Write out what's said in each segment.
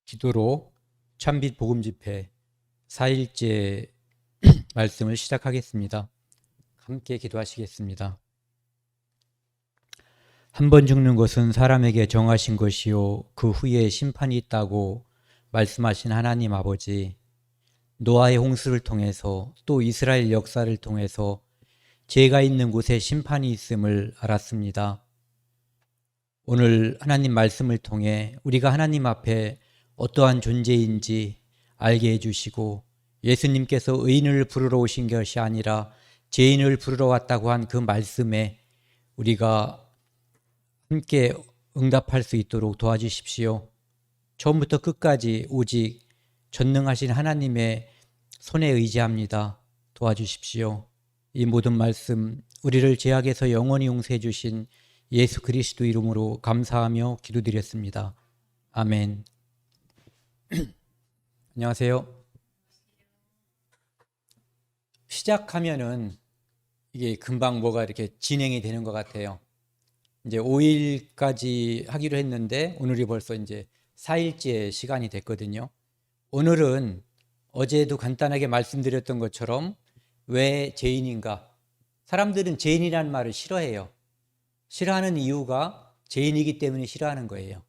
기도로 참빛 복음 집회 4일째 말씀을 시작하겠습니다. 함께 기도하시겠습니다. 한 번 죽는 것은 사람에게 정하신 것이요 그 후에 심판이 있다고 말씀하신 하나님 아버지, 노아의 홍수를 통해서 또 이스라엘 역사를 통해서 죄가 있는 곳에 심판이 있음을 알았습니다. 오늘 하나님 말씀을 통해 우리가 하나님 앞에 어떠한 존재인지 알게 해주시고, 예수님께서 의인을 부르러 오신 것이 아니라 죄인을 부르러 왔다고 한 그 말씀에 우리가 함께 응답할 수 있도록 도와주십시오. 처음부터 끝까지 오직 전능하신 하나님의 손에 의지합니다. 도와주십시오. 이 모든 말씀 우리를 죄악에서 영원히 용서해 주신 예수 그리스도 이름으로 감사하며 기도드렸습니다. 아멘. 안녕하세요. 시작하면은 이게 금방 뭐가 이렇게 진행이 되는 것 같아요. 이제 5일까지 하기로 했는데 오늘이 벌써 이제 4일째 시간이 됐거든요. 오늘은 어제도 간단하게 말씀드렸던 것처럼 왜 죄인인가? 사람들은 죄인이라는 말을 싫어해요. 싫어하는 이유가 죄인이기 때문에 싫어하는 거예요.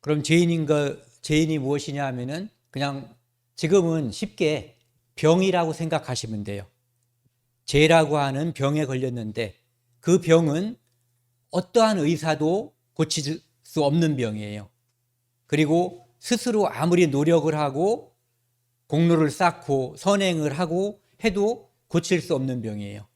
그럼 죄인이 무엇이냐 하면은 그냥 지금은 쉽게 병이라고 생각하시면 돼요. 죄라고 하는 병에 걸렸는데 그 병은 어떠한 의사도 고칠 수 없는 병이에요. 그리고 스스로 아무리 노력을 하고 공로를 쌓고 선행을 하고 해도 고칠 수 없는 병이에요.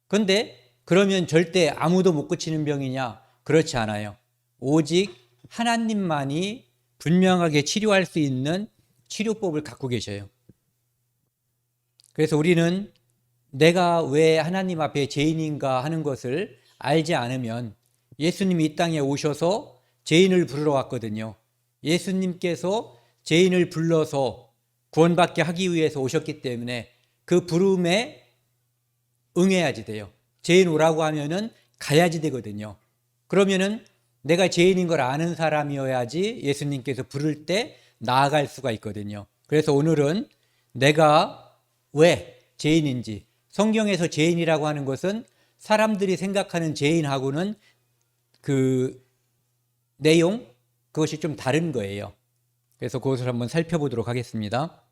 그런데 그러면 절대 아무도 못 고치는 병이냐? 그렇지 않아요. 오직 하나님만이 분명하게 치료할 수 있는 치료법을 갖고 계셔요. 그래서 우리는 내가 왜 하나님 앞에 죄인인가 하는 것을 알지 않으면, 예수님이 이 땅에 오셔서 죄인을 부르러 왔거든요. 예수님께서 죄인을 불러서 구원받게 하기 위해서 오셨기 때문에 그 부름에 응해야지 돼요. 죄인 오라고 하면은 가야지 되거든요. 그러면은 내가 죄인인 걸 아는 사람이어야지 예수님께서 부를 때 나아갈 수가 있거든요. 그래서 오늘은 내가 왜 죄인인지, 성경에서 죄인이라고 하는 것은 사람들이 생각하는 죄인하고는 그 내용, 그것이 좀 다른 거예요. 그래서 그것을 한번 살펴보도록 하겠습니다.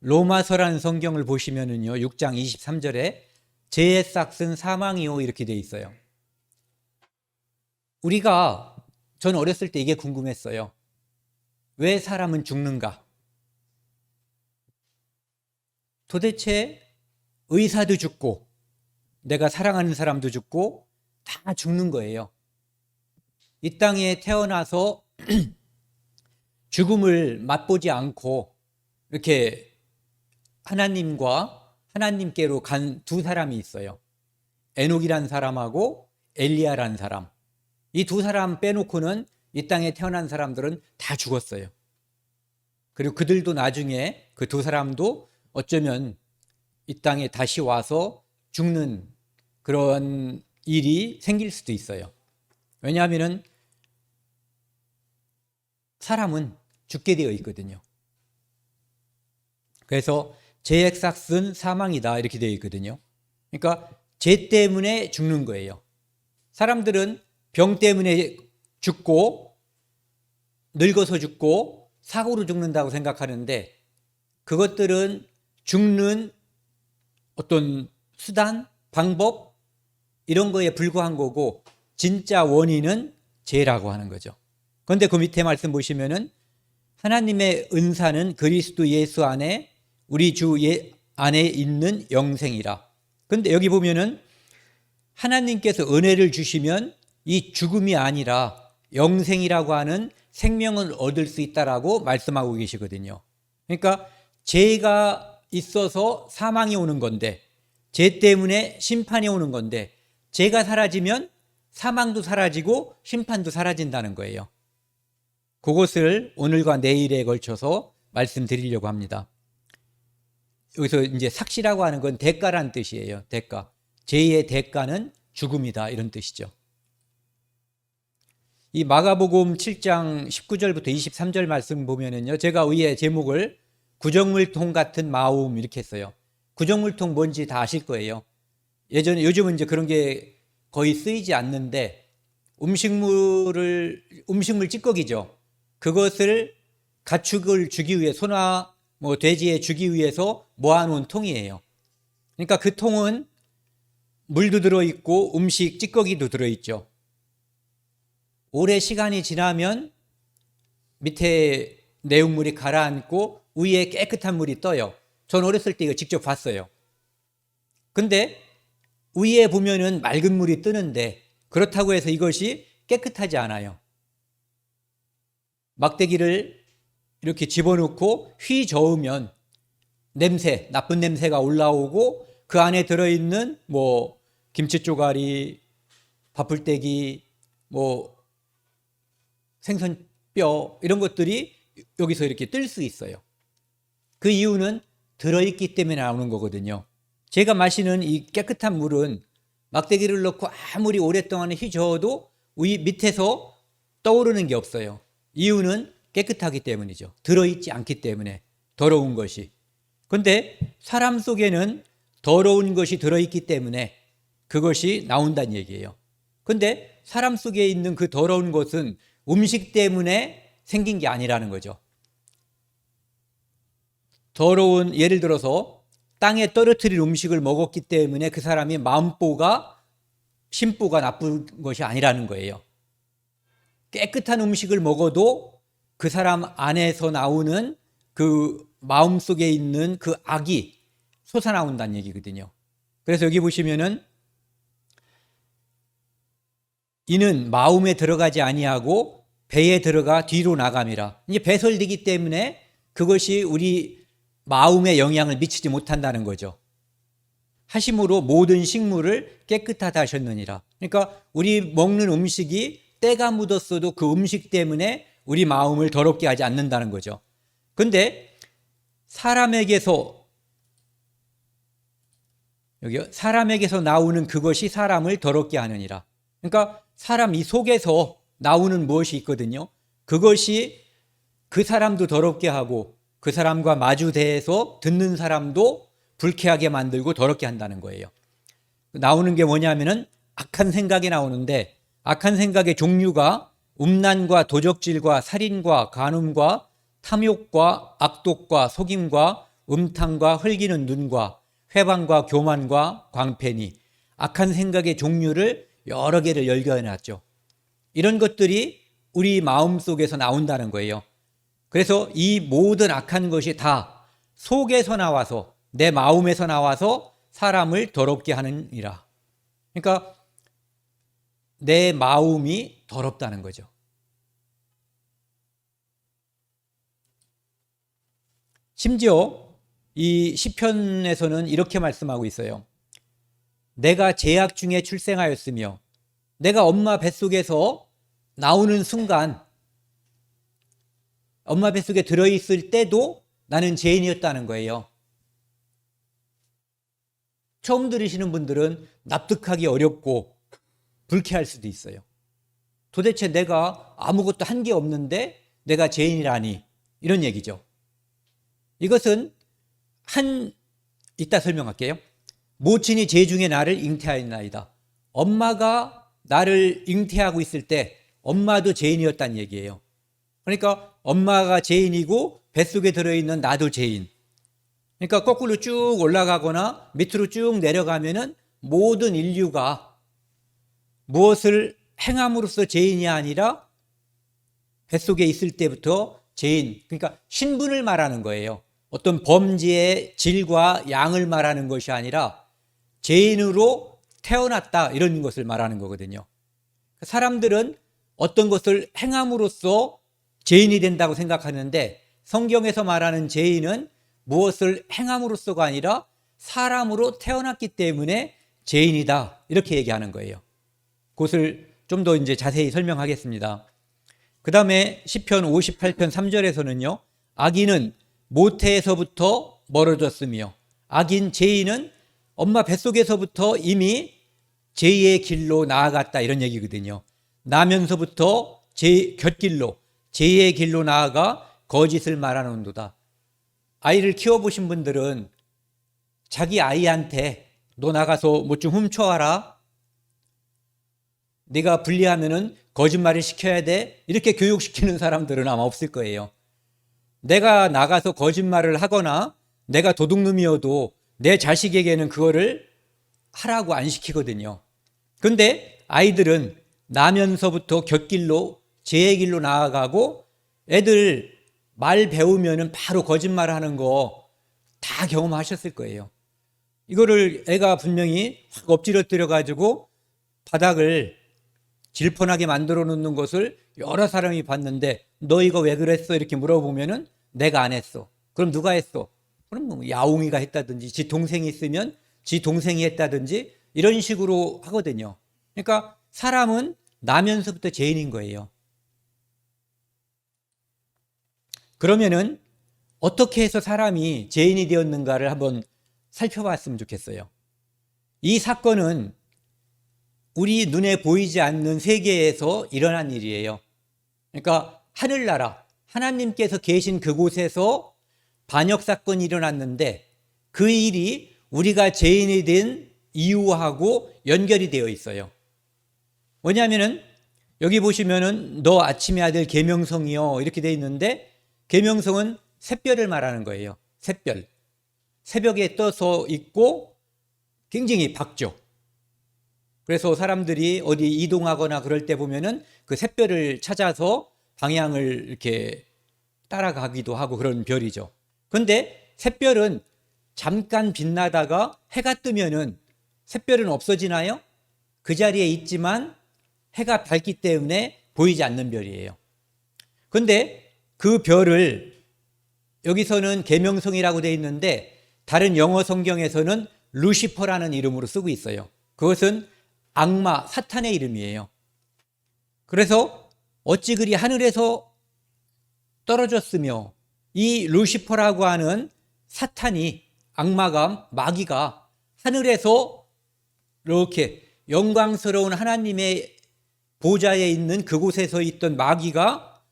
로마서라는 성경을 보시면은요, 6장 23절에 죄의 싹은 사망이요 이렇게 돼 있어요. 저는 어렸을 때 이게 궁금했어요. 왜 사람은 죽는가? 도대체 의사도 죽고 내가 사랑하는 사람도 죽고 다 죽는 거예요. 이 땅에 태어나서 죽음을 맛보지 않고 이렇게 하나님께로 간 두 사람이 있어요. 에녹이라는 사람하고 엘리야라는 사람. 이 두 사람 빼놓고는 이 땅에 태어난 사람들은 다 죽었어요. 그리고 그들도 나중에 그 두 사람도 어쩌면 이 땅에 다시 와서 죽는 그런 일이 생길 수도 있어요. 왜냐하면 사람은 죽게 되어 있거든요. 그래서 죄의 삭은 사망이다 이렇게 되어 있거든요. 그러니까 죄 때문에 죽는 거예요. 사람들은 병 때문에 죽고 늙어서 죽고 사고로 죽는다고 생각하는데, 그것들은 죽는 어떤 수단, 방법 이런 거에 불과한 거고, 진짜 원인은 죄라고 하는 거죠. 그런데 그 밑에 말씀 보시면은 하나님의 은사는 그리스도 예수 안에 우리 주 안에 있는 영생이라. 그런데 여기 보면은 하나님께서 은혜를 주시면 이 죽음이 아니라 영생이라고 하는 생명을 얻을 수 있다라고 말씀하고 계시거든요. 그러니까 죄가 있어서 사망이 오는 건데, 죄 때문에 심판이 오는 건데, 죄가 사라지면 사망도 사라지고 심판도 사라진다는 거예요. 그것을 오늘과 내일에 걸쳐서 말씀드리려고 합니다. 여기서 이제 삭시라고 하는 건 대가란 뜻이에요. 대가. 죄의 대가는 죽음이다 이런 뜻이죠. 이 마가복음 7장 19절부터 23절 말씀 보면은요, 제가 위에 제목을 구정물통 같은 마음 이렇게 했어요. 구정물통 뭔지 다 아실 거예요. 요즘은 이제 그런 게 거의 쓰이지 않는데, 음식물 찌꺼기죠. 그것을 가축을 주기 위해, 소나 뭐 돼지에 주기 위해서 모아놓은 통이에요. 그러니까 그 통은 물도 들어있고 음식 찌꺼기도 들어있죠. 오래 시간이 지나면 밑에 내용물이 가라앉고 위에 깨끗한 물이 떠요. 전 어렸을 때 이거 직접 봤어요. 근데 위에 보면은 맑은 물이 뜨는데, 그렇다고 해서 이것이 깨끗하지 않아요. 막대기를 이렇게 집어넣고 휘 저으면 나쁜 냄새가 올라오고, 그 안에 들어있는 뭐 김치 쪼가리, 밥풀떼기, 뭐 생선뼈 이런 것들이 여기서 이렇게 뜰 수 있어요. 그 이유는 들어있기 때문에 나오는 거거든요. 제가 마시는 이 깨끗한 물은 막대기를 넣고 아무리 오랫동안 휘저어도 밑에서 떠오르는 게 없어요. 이유는 깨끗하기 때문이죠. 들어있지 않기 때문에, 더러운 것이. 그런데 사람 속에는 더러운 것이 들어있기 때문에 그것이 나온다는 얘기예요. 그런데 사람 속에 있는 그 더러운 것은 음식 때문에 생긴 게 아니라는 거죠. 예를 들어서 땅에 떨어뜨린 음식을 먹었기 때문에 그 사람이 심보가 나쁜 것이 아니라는 거예요. 깨끗한 음식을 먹어도 그 사람 안에서 나오는 그 마음 속에 있는 그 악이 솟아나온다는 얘기거든요. 그래서 여기 보시면은 이는 마음에 들어가지 아니하고 배에 들어가 뒤로 나감이라. 이제 배설되기 때문에 그것이 우리 마음에 영향을 미치지 못한다는 거죠. 하심으로 모든 식물을 깨끗하다 하셨느니라. 그러니까 우리 먹는 음식이 때가 묻었어도 그 음식 때문에 우리 마음을 더럽게 하지 않는다는 거죠. 그런데 사람에게서 나오는 그것이 사람을 더럽게 하느니라. 그러니까 사람 이 속에서 나오는 무엇이 있거든요. 그것이 그 사람도 더럽게 하고 그 사람과 마주대해서 듣는 사람도 불쾌하게 만들고 더럽게 한다는 거예요. 나오는 게 뭐냐면은 악한 생각이 나오는데, 악한 생각의 종류가 음란과 도적질과 살인과 간음과 탐욕과 악독과 속임과 음탕과 흘기는 눈과 회방과 교만과 광패니, 악한 생각의 종류를 여러 개를 열거해놨죠. 이런 것들이 우리 마음속에서 나온다는 거예요. 그래서 이 모든 악한 것이 다 속에서 나와서, 내 마음에서 나와서 사람을 더럽게 하느니라. 그러니까 내 마음이 더럽다는 거죠. 심지어 이 시편에서는 이렇게 말씀하고 있어요. 내가 제약 중에 출생하였으며 내가 엄마 뱃속에서 나오는 순간, 엄마 뱃속에 들어있을 때도 나는 죄인이었다는 거예요. 처음 들으시는 분들은 납득하기 어렵고 불쾌할 수도 있어요. 도대체 내가 아무것도 한 게 없는데 내가 죄인이라니, 이런 얘기죠. 이것은 이따 설명할게요. 모친이 제중에 나를 잉태하였나이다. 엄마가 나를 잉태하고 있을 때 엄마도 죄인이었다는 얘기예요. 그러니까 엄마가 죄인이고 뱃속에 들어있는 나도 죄인. 그러니까 거꾸로 쭉 올라가거나 밑으로 쭉 내려가면은 모든 인류가 무엇을 행함으로써 죄인이 아니라 뱃속에 있을 때부터 죄인, 그러니까 신분을 말하는 거예요. 어떤 범죄의 질과 양을 말하는 것이 아니라 죄인으로 태어났다, 이런 것을 말하는 거거든요. 사람들은 어떤 것을 행함으로써 죄인이 된다고 생각하는데, 성경에서 말하는 죄인은 무엇을 행함으로써가 아니라 사람으로 태어났기 때문에 죄인이다, 이렇게 얘기하는 거예요. 그것을 좀 더 이제 자세히 설명하겠습니다. 그 다음에 시편 58편 3절에서는요, 악인은 모태에서부터 멀어졌으며, 악인 죄인은 엄마 뱃속에서부터 이미 죄의 길로 나아갔다, 이런 얘기거든요. 나면서부터 곁길로 죄의 길로 나아가 거짓을 말하는도다. 아이를 키워보신 분들은 자기 아이한테 너 나가서 뭐 좀 훔쳐와라, 네가 불리하면은 거짓말을 시켜야 돼, 이렇게 교육시키는 사람들은 아마 없을 거예요. 내가 나가서 거짓말을 하거나 내가 도둑놈이어도 내 자식에게는 그거를 하라고 안 시키거든요. 근데 아이들은 나면서부터 곁길로 죄의 길로 나아가고, 애들 말 배우면은 바로 거짓말 하는 거 다 경험하셨을 거예요. 이거를 애가 분명히 확 엎질러뜨려 가지고 바닥을 질펀하게 만들어 놓는 것을 여러 사람이 봤는데, 너 이거 왜 그랬어? 이렇게 물어보면은 내가 안 했어. 그럼 누가 했어? 그럼 뭐 야옹이가 했다든지, 지 동생이 있으면 지 동생이 했다든지, 이런 식으로 하거든요. 그러니까 사람은 나면서부터 죄인인 거예요. 그러면은 어떻게 해서 사람이 죄인이 되었는가를 한번 살펴봤으면 좋겠어요. 이 사건은 우리 눈에 보이지 않는 세계에서 일어난 일이에요. 그러니까 하늘나라, 하나님께서 계신 그곳에서 반역사건이 일어났는데, 그 일이 우리가 죄인이 된 이유하고 연결이 되어 있어요. 뭐냐면은 여기 보시면은 너 아침의 아들 계명성이요 이렇게 되어 있는데, 계명성은 샛별을 말하는 거예요. 샛별. 새벽에 떠서 있고 굉장히 밝죠. 그래서 사람들이 어디 이동하거나 그럴 때 보면은 그 샛별을 찾아서 방향을 이렇게 따라가기도 하고 그런 별이죠. 근데 샛별은 잠깐 빛나다가 해가 뜨면은 샛별은 없어지나요? 그 자리에 있지만 해가 밝기 때문에 보이지 않는 별이에요. 근데 그 별을 여기서는 계명성이라고 되어 있는데, 다른 영어 성경에서는 루시퍼라는 이름으로 쓰고 있어요. 그것은 악마, 사탄의 이름이에요. 그래서 어찌 그리 하늘에서 떨어졌으며, 이 루시퍼라고 하는 사탄이, 악마가, 마귀가 하늘에서 이렇게 영광스러운 하나님의 보좌에 있는 그곳에서 있던 마귀가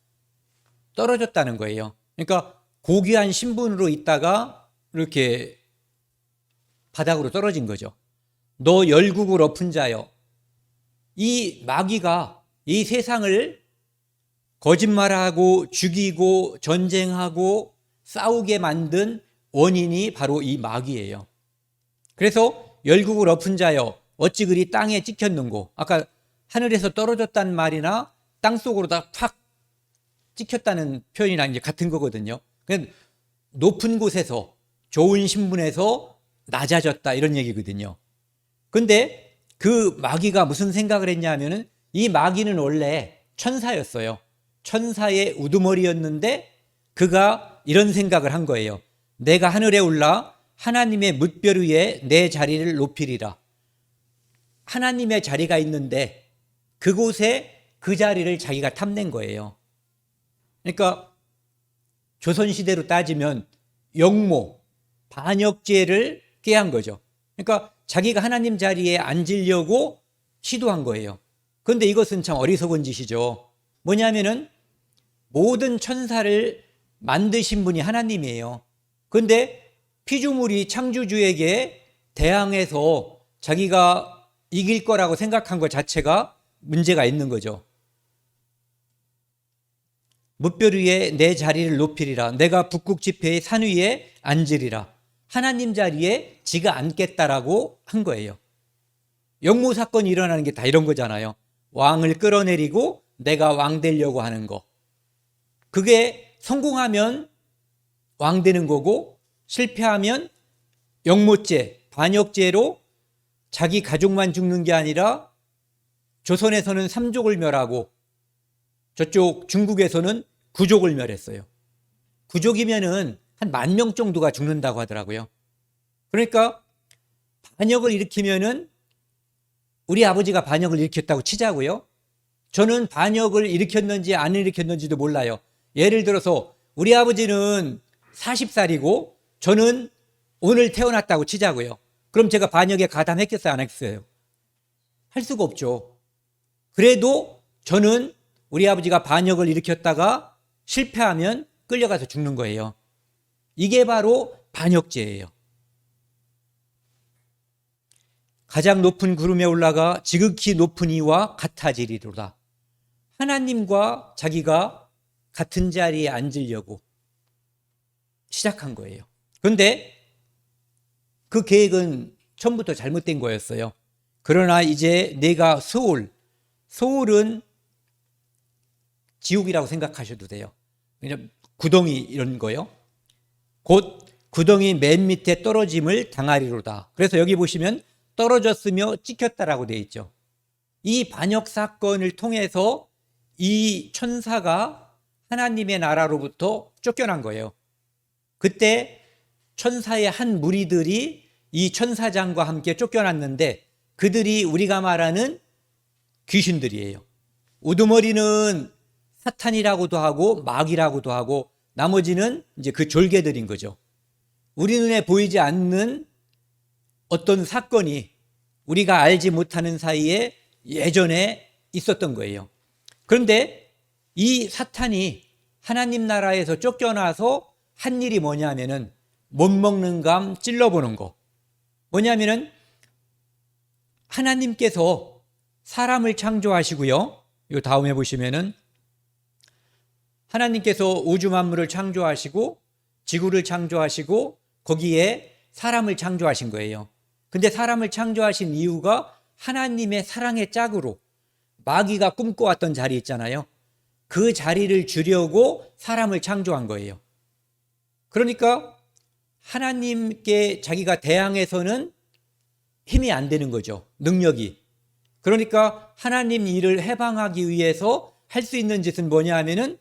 떨어졌다는 거예요. 그러니까 고귀한 신분으로 있다가 이렇게 바닥으로 떨어진 거죠. 너 열국을 엎은 자여. 이 마귀가 이 세상을 거짓말하고 죽이고 전쟁하고 싸우게 만든 원인이 바로 이 마귀예요. 그래서 열국을 엎은 자여 어찌 그리 땅에 찍혔는고, 아까 하늘에서 떨어졌다는 말이나 땅속으로 다 팍 찍혔다는 표현이랑 이제 같은 거거든요. 높은 곳에서 좋은 신분에서 낮아졌다 이런 얘기거든요. 근데 그 마귀가 무슨 생각을 했냐면은, 이 마귀는 원래 천사였어요. 천사의 우두머리였는데 그가 이런 생각을 한 거예요. 내가 하늘에 올라 하나님의 뭇별 위에 내 자리를 높이리라. 하나님의 자리가 있는데 그곳에 그 자리를 자기가 탐낸 거예요. 그러니까 조선시대로 따지면 영모, 반역죄를 꾀한 거죠. 그러니까 자기가 하나님 자리에 앉으려고 시도한 거예요. 그런데 이것은 참 어리석은 짓이죠. 뭐냐면은 모든 천사를 만드신 분이 하나님이에요. 그런데 피조물이 창조주에게 대항해서 자기가 이길 거라고 생각한 것 자체가 문제가 있는 거죠. 뭇별 위에 내 자리를 높이리라. 내가 북극 지폐의 산 위에 앉으리라. 하나님 자리에 지가 앉겠다라고 한 거예요. 영모 사건이 일어나는 게 다 이런 거잖아요. 왕을 끌어내리고 내가 왕 되려고 하는 거. 그게 성공하면 왕 되는 거고, 실패하면 영모죄, 반역죄로 자기 가족만 죽는 게 아니라 조선에서는 3족을 멸하고 저쪽 중국에서는 9족을 멸했어요. 9족이면은 한 10,000명 정도가 죽는다고 하더라고요. 그러니까 반역을 일으키면은, 우리 아버지가 반역을 일으켰다고 치자고요. 저는 반역을 일으켰는지 안 일으켰는지도 몰라요. 예를 들어서 우리 아버지는 40살이고 저는 오늘 태어났다고 치자고요. 그럼 제가 반역에 가담했겠어요, 안 했어요? 할 수가 없죠. 그래도 저는 우리 아버지가 반역을 일으켰다가 실패하면 끌려가서 죽는 거예요. 이게 바로 반역죄예요. 가장 높은 구름에 올라가 지극히 높은 이와 같아지리로다. 하나님과 자기가 같은 자리에 앉으려고 시작한 거예요. 그런데 그 계획은 처음부터 잘못된 거였어요. 그러나 이제 내가 소울은 지옥이라고 생각하셔도 돼요. 그냥 구덩이 이런 거요. 곧 구덩이 맨 밑에 떨어짐을 당하리로다. 그래서 여기 보시면 떨어졌으며 찍혔다라고 되어 있죠. 이 반역 사건을 통해서 이 천사가 하나님의 나라로부터 쫓겨난 거예요. 그때 천사의 한 무리들이 이 천사장과 함께 쫓겨났는데 그들이 우리가 말하는 귀신들이에요. 우두머리는 사탄이라고도 하고 마귀라고도 하고 나머지는 이제 그 졸개들인 거죠. 우리 눈에 보이지 않는 어떤 사건이 우리가 알지 못하는 사이에 예전에 있었던 거예요. 그런데 이 사탄이 하나님 나라에서 쫓겨나서 한 일이 뭐냐면은 못 먹는 감 찔러보는 거. 뭐냐면은 하나님께서 사람을 창조하시고요. 이 다음에 보시면은 하나님께서 우주 만물을 창조하시고 지구를 창조하시고 거기에 사람을 창조하신 거예요. 근데 사람을 창조하신 이유가 하나님의 사랑의 짝으로 마귀가 꿈꿔왔던 자리 있잖아요. 그 자리를 주려고 사람을 창조한 거예요. 그러니까 하나님께 자기가 대항해서는 힘이 안 되는 거죠. 능력이. 그러니까 하나님 일을 해방하기 위해서 할 수 있는 짓은 뭐냐 하면은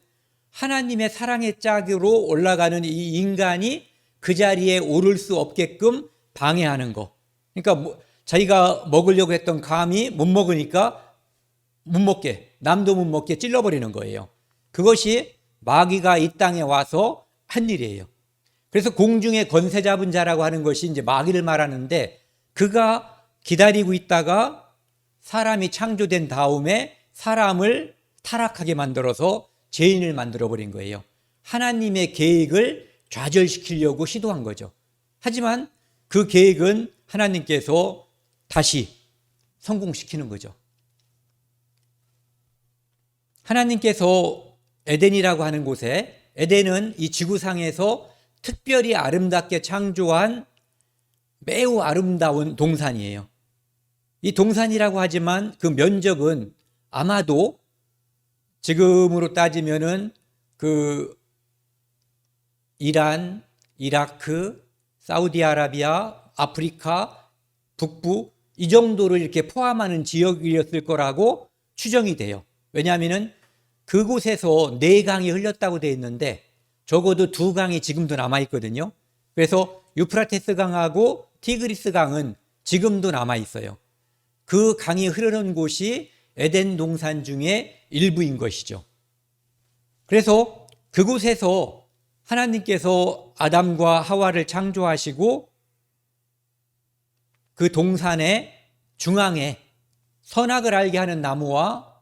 하나님의 사랑의 짝으로 올라가는 이 인간이 그 자리에 오를 수 없게끔 방해하는 거. 그러니까 자기가 먹으려고 했던 감이 못 먹으니까 못 먹게, 남도 못 먹게 찔러버리는 거예요. 그것이 마귀가 이 땅에 와서 한 일이에요. 그래서 공중에 권세 잡은 자라고 하는 것이 이제 마귀를 말하는데 그가 기다리고 있다가 사람이 창조된 다음에 사람을 타락하게 만들어서 죄인을 만들어버린 거예요. 하나님의 계획을 좌절시키려고 시도한 거죠. 하지만 그 계획은 하나님께서 다시 성공시키는 거죠. 하나님께서 에덴이라고 하는 곳에, 에덴은 이 지구상에서 특별히 아름답게 창조한 매우 아름다운 동산이에요. 이 동산이라고 하지만 그 면적은 아마도 지금으로 따지면은 그 이란, 이라크, 사우디아라비아, 아프리카, 북부 이 정도를 이렇게 포함하는 지역이었을 거라고 추정이 돼요. 왜냐하면은 그곳에서 4강이 흘렀다고 되어 있는데 적어도 2강이 지금도 남아있거든요. 그래서 유프라테스 강하고 티그리스 강은 지금도 남아있어요. 그 강이 흐르는 곳이 에덴 동산 중에 일부인 것이죠. 그래서 그곳에서 하나님께서 아담과 하와를 창조하시고 그 동산의 중앙에 선악을 알게 하는 나무와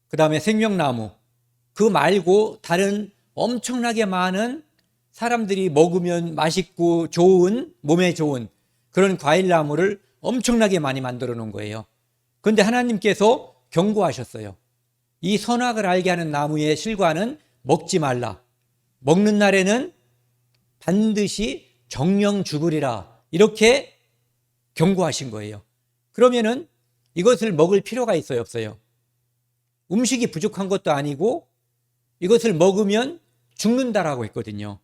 그 다음에 생명나무, 그 말고 다른 엄청나게 많은 사람들이 먹으면 맛있고 좋은, 몸에 좋은 그런 과일나무를 엄청나게 많이 만들어 놓은 거예요. 그런데 하나님께서 경고하셨어요. 이 선악을 알게 하는 나무의 실과는 먹지 말라. 먹는 날에는 반드시 정령 죽으리라. 이렇게 경고하신 거예요. 그러면은 이것을 먹을 필요가 있어요, 없어요? 음식이 부족한 것도 아니고 이것을 먹으면 죽는다라고 했거든요.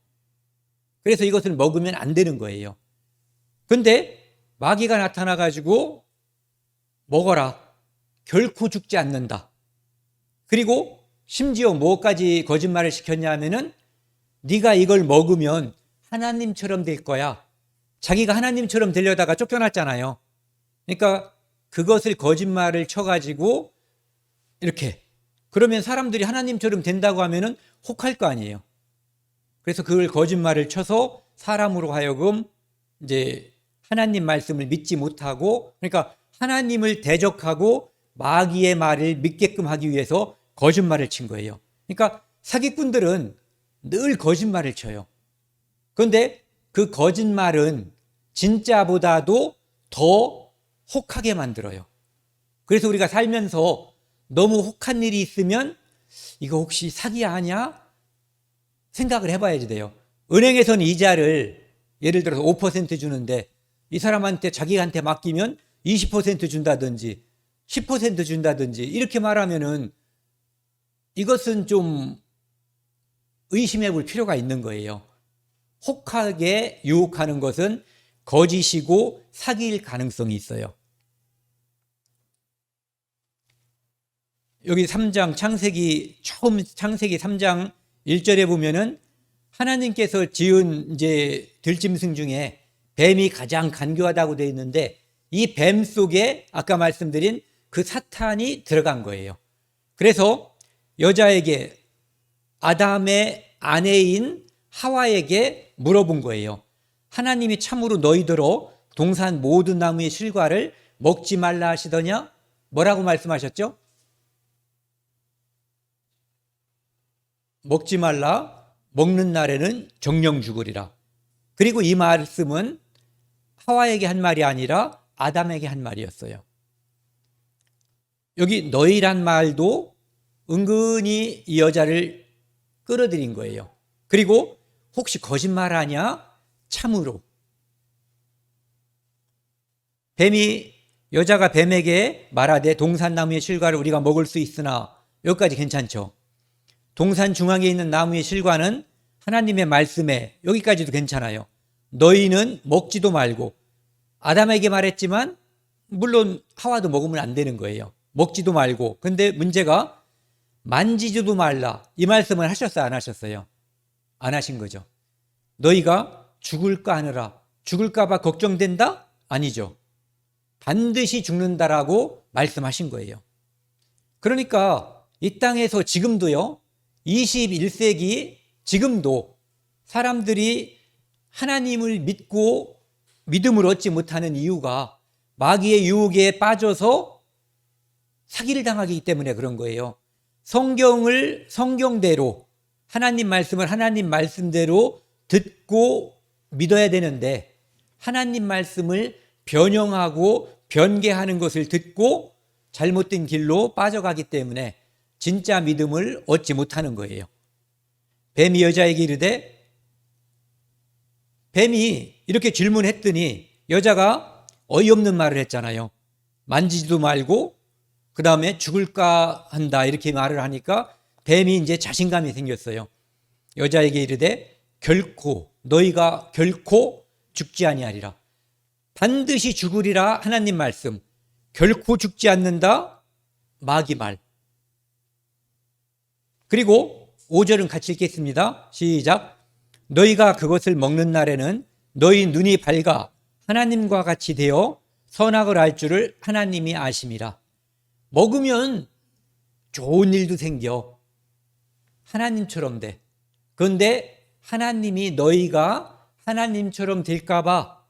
그래서 이것을 먹으면 안 되는 거예요. 근데 마귀가 나타나가지고 먹어라. 결코 죽지 않는다. 그리고 심지어 뭐까지 거짓말을 시켰냐 하면은 네가 이걸 먹으면 하나님처럼 될 거야. 자기가 하나님처럼 되려다가 쫓겨났잖아요. 그러니까 그것을 거짓말을 쳐가지고 이렇게 그러면 사람들이 하나님처럼 된다고 하면은 혹할 거 아니에요. 그래서 그걸 거짓말을 쳐서 사람으로 하여금 이제 하나님 말씀을 믿지 못하고 그러니까 하나님을 대적하고 마귀의 말을 믿게끔 하기 위해서 거짓말을 친 거예요. 그러니까 사기꾼들은 늘 거짓말을 쳐요. 그런데 그 거짓말은 진짜보다도 더 혹하게 만들어요. 그래서 우리가 살면서 너무 혹한 일이 있으면 이거 혹시 사기 아니야? 생각을 해봐야지 돼요. 은행에서는 이자를 예를 들어서 5% 주는데 이 사람한테 자기한테 맡기면 20% 준다든지 10% 준다든지 이렇게 말하면은 이것은 좀 의심해 볼 필요가 있는 거예요. 혹하게 유혹하는 것은 거짓이고 사기일 가능성이 있어요. 여기 3장 창세기 3장 1절에 보면은 하나님께서 지은 이제 들짐승 중에 뱀이 가장 간교하다고 되어 있는데 이 뱀 속에 아까 말씀드린 그 사탄이 들어간 거예요. 그래서 여자에게 아담의 아내인 하와에게 물어본 거예요. 하나님이 참으로 너희더러 동산 모든 나무의 실과를 먹지 말라 하시더냐? 뭐라고 말씀하셨죠? 먹지 말라, 먹는 날에는 정령 죽으리라. 그리고 이 말씀은 하와에게 한 말이 아니라 아담에게 한 말이었어요. 여기 너희란 말도 은근히 이 여자를 끌어들인 거예요. 그리고 혹시 거짓말하냐? 참으로. 여자가 뱀에게 말하되 동산나무의 실과를 우리가 먹을 수 있으나 여기까지 괜찮죠. 동산 중앙에 있는 나무의 실과는 하나님의 말씀에 여기까지도 괜찮아요. 너희는 먹지도 말고 아담에게 말했지만 물론 하와도 먹으면 안 되는 거예요. 먹지도 말고. 근데 문제가 만지지도 말라. 이 말씀을 하셨어요? 안 하셨어요? 안 하신 거죠. 너희가 죽을까 하느라 죽을까 봐 걱정된다? 아니죠. 반드시 죽는다라고 말씀하신 거예요. 그러니까 이 땅에서 지금도요. 21세기 지금도 사람들이 하나님을 믿고 믿음을 얻지 못하는 이유가 마귀의 유혹에 빠져서 사기를 당하기 때문에 그런 거예요. 성경을 성경대로 하나님 말씀을 하나님 말씀대로 듣고 믿어야 되는데 하나님 말씀을 변형하고 변개하는 것을 듣고 잘못된 길로 빠져가기 때문에 진짜 믿음을 얻지 못하는 거예요. 뱀이 여자에게 이르되 뱀이 이렇게 질문했더니 여자가 어이없는 말을 했잖아요. 만지지도 말고 그 다음에 죽을까 한다 이렇게 말을 하니까 뱀이 이제 자신감이 생겼어요. 여자에게 이르되 너희가 결코 죽지 아니하리라. 반드시 죽으리라 하나님 말씀. 결코 죽지 않는다 마귀 말. 그리고 5절은 같이 읽겠습니다. 시작. 너희가 그것을 먹는 날에는 너희 눈이 밝아 하나님과 같이 되어 선악을 알 줄을 하나님이 아심이라. 먹으면 좋은 일도 생겨. 하나님처럼 돼. 그런데 하나님이 너희가 하나님처럼 될까 봐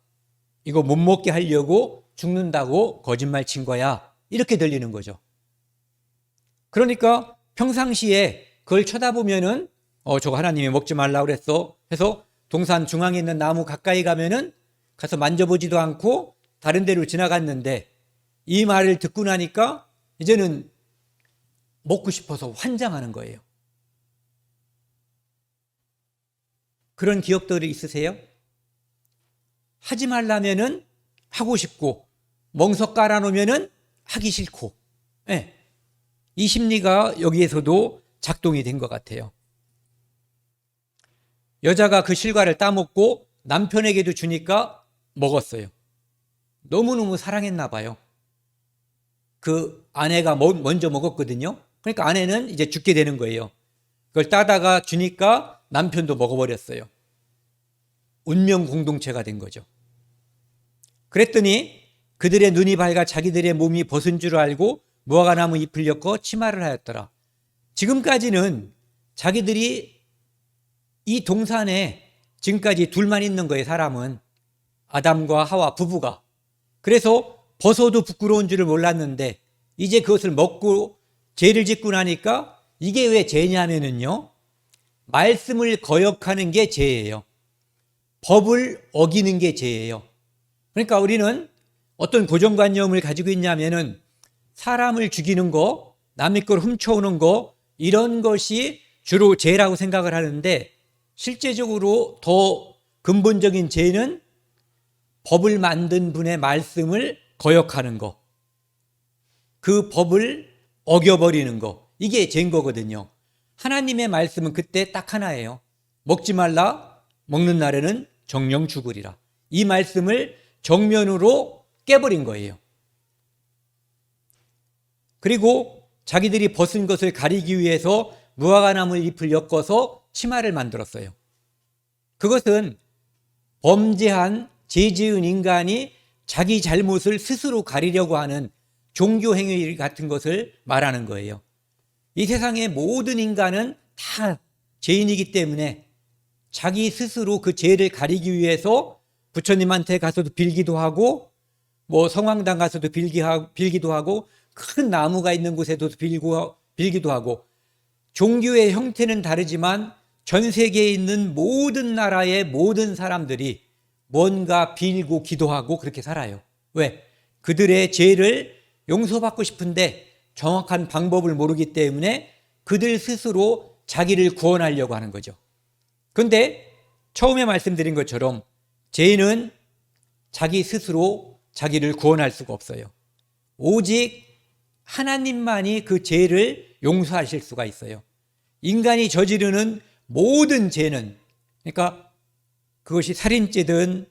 이거 못 먹게 하려고 죽는다고 거짓말 친 거야. 이렇게 들리는 거죠. 그러니까 평상시에 그걸 쳐다보면은 저거 하나님이 먹지 말라고 그랬어 해서 동산 중앙에 있는 나무 가까이 가면은 가서 만져보지도 않고 다른 데로 지나갔는데 이 말을 듣고 나니까 이제는 먹고 싶어서 환장하는 거예요. 그런 기억들이 있으세요? 하지 말라면은 하고 싶고 멍석 깔아놓으면은 하기 싫고, 네. 이 심리가 여기에서도 작동이 된 것 같아요. 여자가 그 실과를 따먹고 남편에게도 주니까 먹었어요. 너무너무 사랑했나 봐요. 그 아내가 먼저 먹었거든요. 그러니까 아내는 이제 죽게 되는 거예요. 그걸 따다가 주니까 남편도 먹어버렸어요. 운명 공동체가 된 거죠. 그랬더니 그들의 눈이 밝아 자기들의 몸이 벗은 줄 알고 무화과나무 잎을 엮어 치마를 하였더라. 지금까지는 자기들이 이 동산에 지금까지 둘만 있는 거예요. 사람은 아담과 하와 부부가. 그래서 벗어도 부끄러운 줄을 몰랐는데 이제 그것을 먹고 죄를 짓고 나니까 이게 왜 죄냐면은요, 말씀을 거역하는 게 죄예요. 법을 어기는 게 죄예요. 그러니까 우리는 어떤 고정관념을 가지고 있냐면은 사람을 죽이는 거, 남의 걸 훔쳐오는 거, 이런 것이 주로 죄라고 생각을 하는데, 실제적으로 더 근본적인 죄는 법을 만든 분의 말씀을 거역하는 거, 그 법을 어겨버리는 거, 이게 죄인 거거든요. 하나님의 말씀은 그때 딱 하나예요. 먹지 말라, 먹는 날에는 정령 죽으리라. 이 말씀을 정면으로 깨버린 거예요. 그리고 자기들이 벗은 것을 가리기 위해서 무화과나무 잎을 엮어서 치마를 만들었어요. 그것은 범죄한 죄 지은 인간이 자기 잘못을 스스로 가리려고 하는 종교 행위 같은 것을 말하는 거예요. 이 세상의 모든 인간은 다 죄인이기 때문에 자기 스스로 그 죄를 가리기 위해서 부처님한테 가서도 빌기도 하고, 뭐 성황당 가서도 빌기도 하고, 큰 나무가 있는 곳에도 빌기도 하고, 종교의 형태는 다르지만 전 세계에 있는 모든 나라의 모든 사람들이 뭔가 빌고 기도하고 그렇게 살아요. 왜? 그들의 죄를 용서받고 싶은데 정확한 방법을 모르기 때문에 그들 스스로 자기를 구원하려고 하는 거죠. 그런데 처음에 말씀드린 것처럼 죄는 자기 스스로 자기를 구원할 수가 없어요. 오직 하나님만이 그 죄를 용서하실 수가 있어요. 인간이 저지르는 모든 죄는, 그러니까 그것이 살인죄든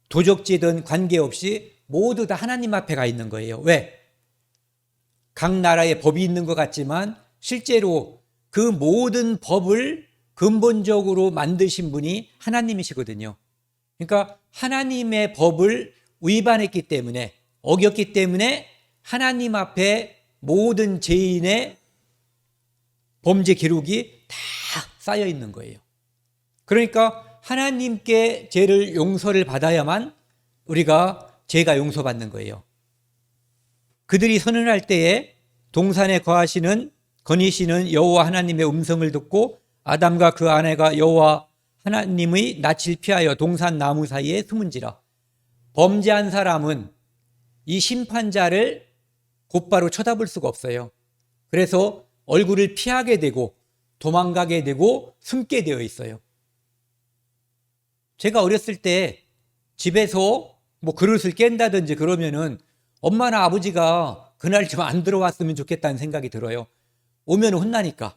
도적죄든 관계없이 모두 다 하나님 앞에 가 있는 거예요. 왜? 각 나라에 법이 있는 것 같지만 실제로 그 모든 법을 근본적으로 만드신 분이 하나님이시거든요. 그러니까 하나님의 법을 위반했기 때문에, 어겼기 때문에 하나님 앞에 모든 죄인의 범죄 기록이 다 쌓여 있는 거예요. 그러니까 하나님께 죄를 용서를 받아야만 우리가 죄가 용서받는 거예요. 그들이 선언할 때에 동산에 거니시는 여호와 하나님의 음성을 듣고 아담과 그 아내가 여호와 하나님의 낯을 피하여 동산 나무 사이에 숨은지라. 범죄한 사람은 이 심판자를 곧바로 쳐다볼 수가 없어요. 그래서 얼굴을 피하게 되고 도망가게 되고 숨게 되어 있어요. 제가 어렸을 때 집에서 뭐 그릇을 깬다든지 그러면은 엄마나 아버지가 그날 좀 안 들어왔으면 좋겠다는 생각이 들어요. 오면 혼나니까.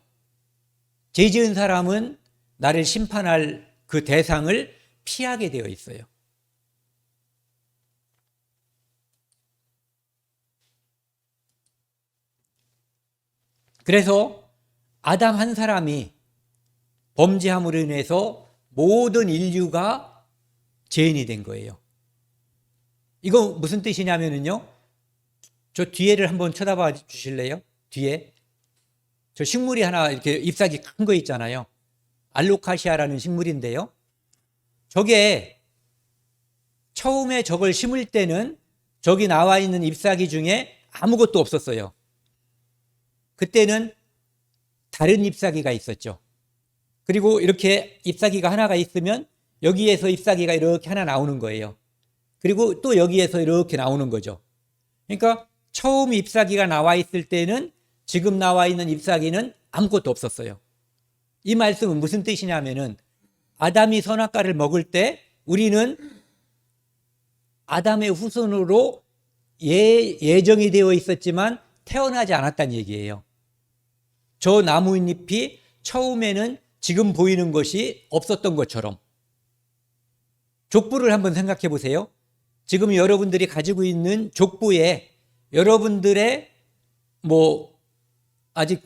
죄 지은 사람은 나를 심판할 그 대상을 피하게 되어 있어요. 그래서 아담 한 사람이 범죄함으로 인해서 모든 인류가 죄인이 된 거예요. 이거 무슨 뜻이냐면요, 저 뒤에를 한번 쳐다봐 주실래요? 뒤에 저 식물이 하나 이렇게 잎사귀 큰 거 있잖아요. 알로카시아라는 식물인데요, 저게 처음에 저걸 심을 때는 저기 나와 있는 잎사귀 중에 아무것도 없었어요. 그때는 다른 잎사귀가 있었죠. 그리고 이렇게 잎사귀가 하나가 있으면 여기에서 잎사귀가 이렇게 하나 나오는 거예요. 그리고 또 여기에서 이렇게 나오는 거죠. 그러니까 처음 잎사귀가 나와 있을 때는 지금 나와 있는 잎사귀는 아무것도 없었어요. 이 말씀은 무슨 뜻이냐면은 아담이 선악과를 먹을 때 우리는 아담의 후손으로 예정이 되어 있었지만 태어나지 않았다는 얘기예요. 저 나무잎이 처음에는 지금 보이는 것이 없었던 것처럼. 족부를 한번 생각해 보세요. 지금 여러분들이 가지고 있는 족부에 여러분들의 아직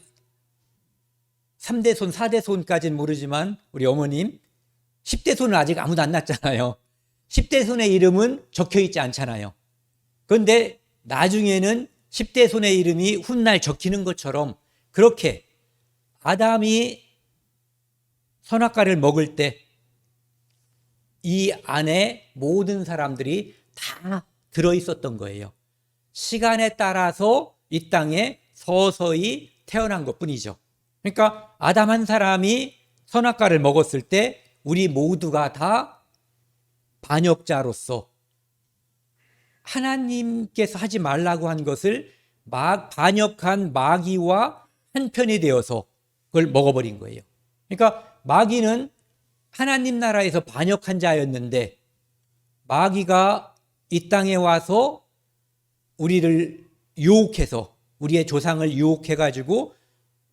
3대 손, 4대 손까지는 모르지만 우리 어머님 10대 손은 아직 아무도 안 났잖아요. 10대 손의 이름은 적혀 있지 않잖아요. 그런데 나중에는 10대 손의 이름이 훗날 적히는 것처럼 그렇게 아담이 선악과를 먹을 때 이 안에 모든 사람들이 다 들어있었던 거예요. 시간에 따라서 이 땅에 서서히 태어난 것뿐이죠. 그러니까 아담 한 사람이 선악과를 먹었을 때 우리 모두가 다 반역자로서 하나님께서 하지 말라고 한 것을 반역한 마귀와 한편이 되어서 그걸 먹어버린 거예요. 그러니까 마귀는 하나님 나라에서 반역한 자였는데 마귀가 이 땅에 와서 우리를 유혹해서 우리의 조상을 유혹해가지고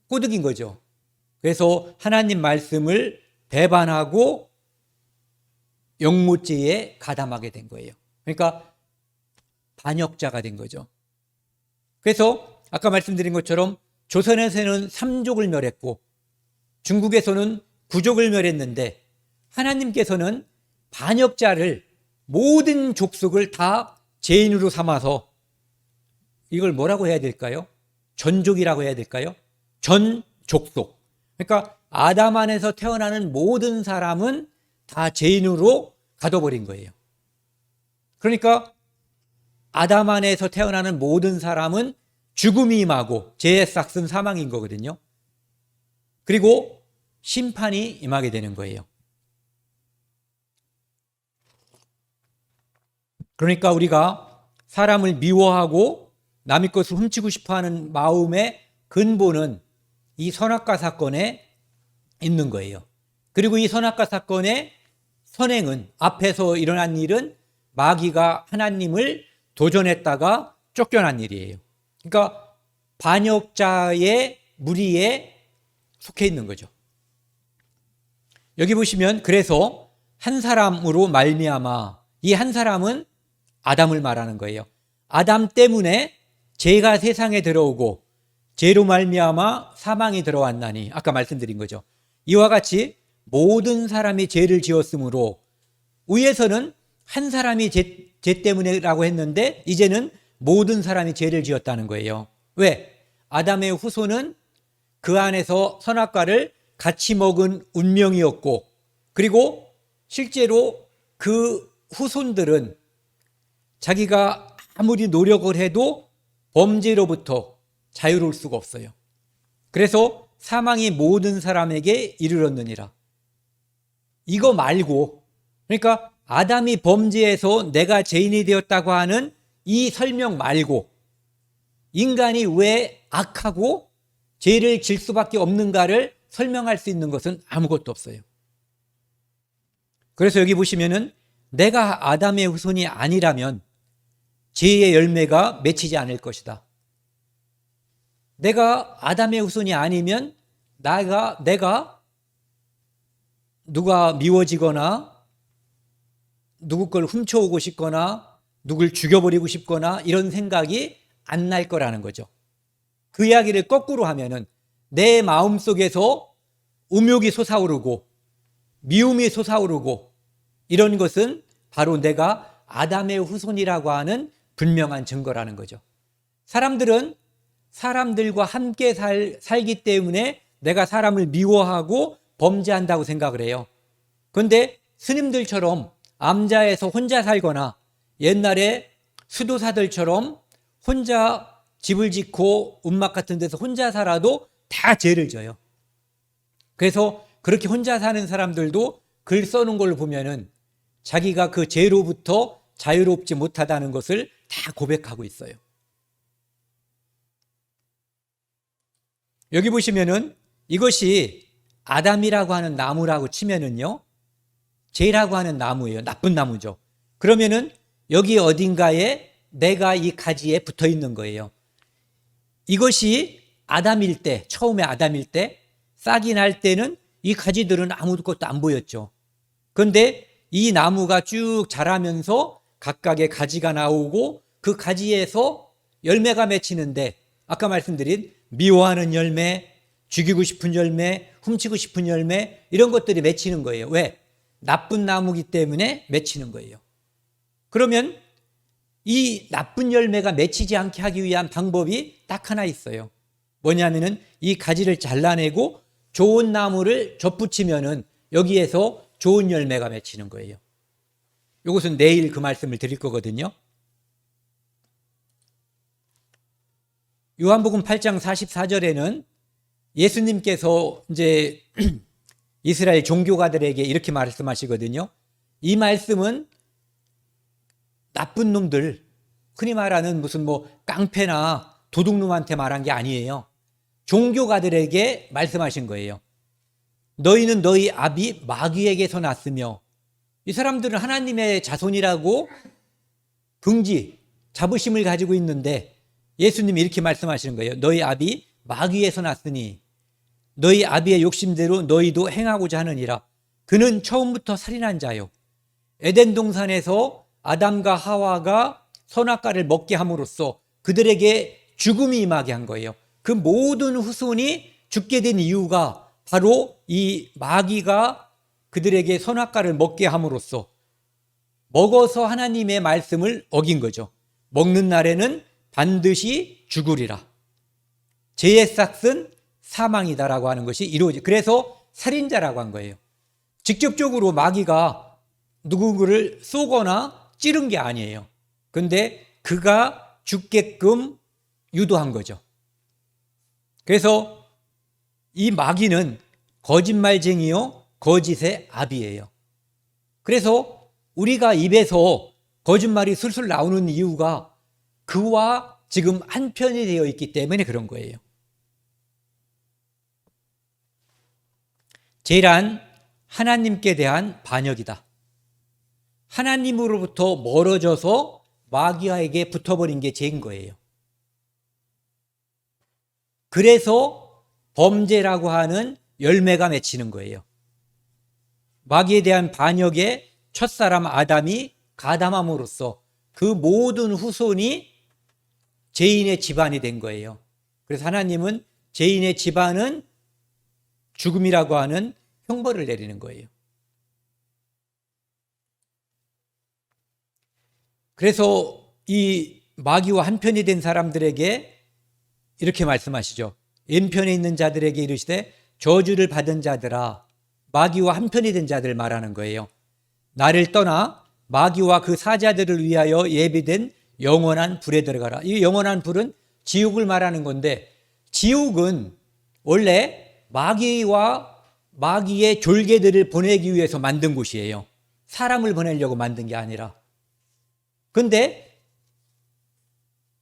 꼬드긴 거죠. 그래서 하나님 말씀을 배반하고 영모죄에 가담하게 된 거예요. 그러니까 반역자가 된 거죠. 그래서 아까 말씀드린 것처럼 조선에서는 3족을 멸했고 중국에서는 9족을 멸했는데 하나님께서는 반역자를 모든 족속을 다 죄인으로 삼아서 이걸 뭐라고 해야 될까요? 전족이라고 해야 될까요? 전 족속. 그러니까 아담 안에서 태어나는 모든 사람은 다 죄인으로 가둬버린 거예요. 그러니까 아담 안에서 태어나는 모든 사람은 죽음이 임하고 죄의 싹은 사망인 거거든요. 그리고 심판이 임하게 되는 거예요. 그러니까 우리가 사람을 미워하고 남의 것을 훔치고 싶어하는 마음의 근본은 이 선악과 사건에 있는 거예요. 그리고 이 선악과 사건의 선행은 앞에서 일어난 일은 마귀가 하나님을 도전했다가 쫓겨난 일이에요. 그러니까 반역자의 무리에 속해 있는 거죠. 여기 보시면 그래서 한 사람으로 말미암아, 이 한 사람은 아담을 말하는 거예요. 아담 때문에 죄가 세상에 들어오고 죄로 말미암아 사망이 들어왔나니, 아까 말씀드린 거죠. 이와 같이 모든 사람이 죄를 지었으므로, 위에서는 한 사람이 죄 때문에라고 했는데 이제는 모든 사람이 죄를 지었다는 거예요. 왜? 아담의 후손은 그 안에서 선악과를 같이 먹은 운명이었고, 그리고 실제로 그 후손들은 자기가 아무리 노력을 해도 범죄로부터 자유로울 수가 없어요. 그래서 사망이 모든 사람에게 이르렀느니라. 이거 말고, 그러니까 아담이 범죄해서 내가 죄인이 되었다고 하는 이 설명 말고 인간이 왜 악하고 죄를 질 수밖에 없는가를 설명할 수 있는 것은 아무것도 없어요. 그래서 여기 보시면은 내가 아담의 후손이 아니라면 죄의 열매가 맺히지 않을 것이다. 내가 아담의 후손이 아니면 내가 누가 미워지거나 누구 걸 훔쳐오고 싶거나 누굴 죽여버리고 싶거나 이런 생각이 안 날 거라는 거죠. 그 이야기를 거꾸로 하면은 내 마음속에서 음욕이 솟아오르고 미움이 솟아오르고 이런 것은 바로 내가 아담의 후손이라고 하는 분명한 증거라는 거죠. 사람들은 사람들과 함께 살기 때문에 내가 사람을 미워하고 범죄한다고 생각을 해요. 그런데 스님들처럼 암자에서 혼자 살거나 옛날에 수도사들처럼 혼자 집을 짓고 움막 같은 데서 혼자 살아도 다 죄를 져요. 그래서 그렇게 혼자 사는 사람들도 글 써놓은 걸 보면은 자기가 그 죄로부터 자유롭지 못하다는 것을 다 고백하고 있어요. 여기 보시면은 이것이 아담이라고 하는 나무라고 치면은요, 죄라고 하는 나무예요. 나쁜 나무죠. 그러면은 여기 어딘가에 내가 이 가지에 붙어 있는 거예요. 이것이 아담일 때, 처음에 아담일 때 싹이 날 때는 이 가지들은 아무것도 안 보였죠. 그런데 이 나무가 쭉 자라면서 각각의 가지가 나오고 그 가지에서 열매가 맺히는데, 아까 말씀드린 미워하는 열매, 죽이고 싶은 열매, 훔치고 싶은 열매, 이런 것들이 맺히는 거예요. 왜? 나쁜 나무기 때문에 맺히는 거예요. 그러면 이 나쁜 열매가 맺히지 않게 하기 위한 방법이 딱 하나 있어요. 뭐냐면은 이 가지를 잘라내고 좋은 나무를 접붙이면은 여기에서 좋은 열매가 맺히는 거예요. 이것은 내일 그 말씀을 드릴 거거든요. 요한복음 8장 44절에는 예수님께서 이제 이스라엘 종교가들에게 이렇게 말씀하시거든요. 이 말씀은 나쁜 놈들, 흔히 말하는 무슨 뭐 깡패나 도둑놈한테 말한 게 아니에요. 종교가들에게 말씀하신 거예요. 너희는 너희 아비 마귀에게서 났으며, 이 사람들은 하나님의 자손이라고 긍지, 자부심을 가지고 있는데 예수님이 이렇게 말씀하시는 거예요. 너희 아비 마귀에서 났으니 너희 아비의 욕심대로 너희도 행하고자 하느니라. 그는 처음부터 살인한 자요. 에덴 동산에서 아담과 하와가 선악과를 먹게 함으로써 그들에게 죽음이 임하게 한 거예요. 그 모든 후손이 죽게 된 이유가 바로 이 마귀가 그들에게 선악과를 먹게 함으로써 먹어서 하나님의 말씀을 어긴 거죠. 먹는 날에는 반드시 죽으리라. 죄의 삭은 사망이다라고 하는 것이 이루어지. 그래서 살인자라고 한 거예요. 직접적으로 마귀가 누구를 쏘거나 찌른 게 아니에요. 근데 그가 죽게끔 유도한 거죠. 그래서 이 마귀는 거짓말쟁이요 거짓의 아비예요. 그래서 우리가 입에서 거짓말이 술술 나오는 이유가 그와 지금 한편이 되어 있기 때문에 그런 거예요. 죄란 하나님께 대한 반역이다. 하나님으로부터 멀어져서 마귀에게 붙어버린 게 죄인 거예요. 그래서 범죄라고 하는 열매가 맺히는 거예요. 마귀에 대한 반역에 첫사람 아담이 가담함으로써 그 모든 후손이 죄인의 집안이 된 거예요. 그래서 하나님은 죄인의 집안은 죽음이라고 하는 형벌을 내리는 거예요. 그래서 이 마귀와 한편이 된 사람들에게 이렇게 말씀하시죠. 왼편에 있는 자들에게 이르시되 저주를 받은 자들아, 마귀와 한편이 된 자들을 말하는 거예요. 나를 떠나 마귀와 그 사자들을 위하여 예비된 영원한 불에 들어가라. 이 영원한 불은 지옥을 말하는 건데, 지옥은 원래 마귀와 마귀의 졸개들을 보내기 위해서 만든 곳이에요. 사람을 보내려고 만든 게 아니라. 근데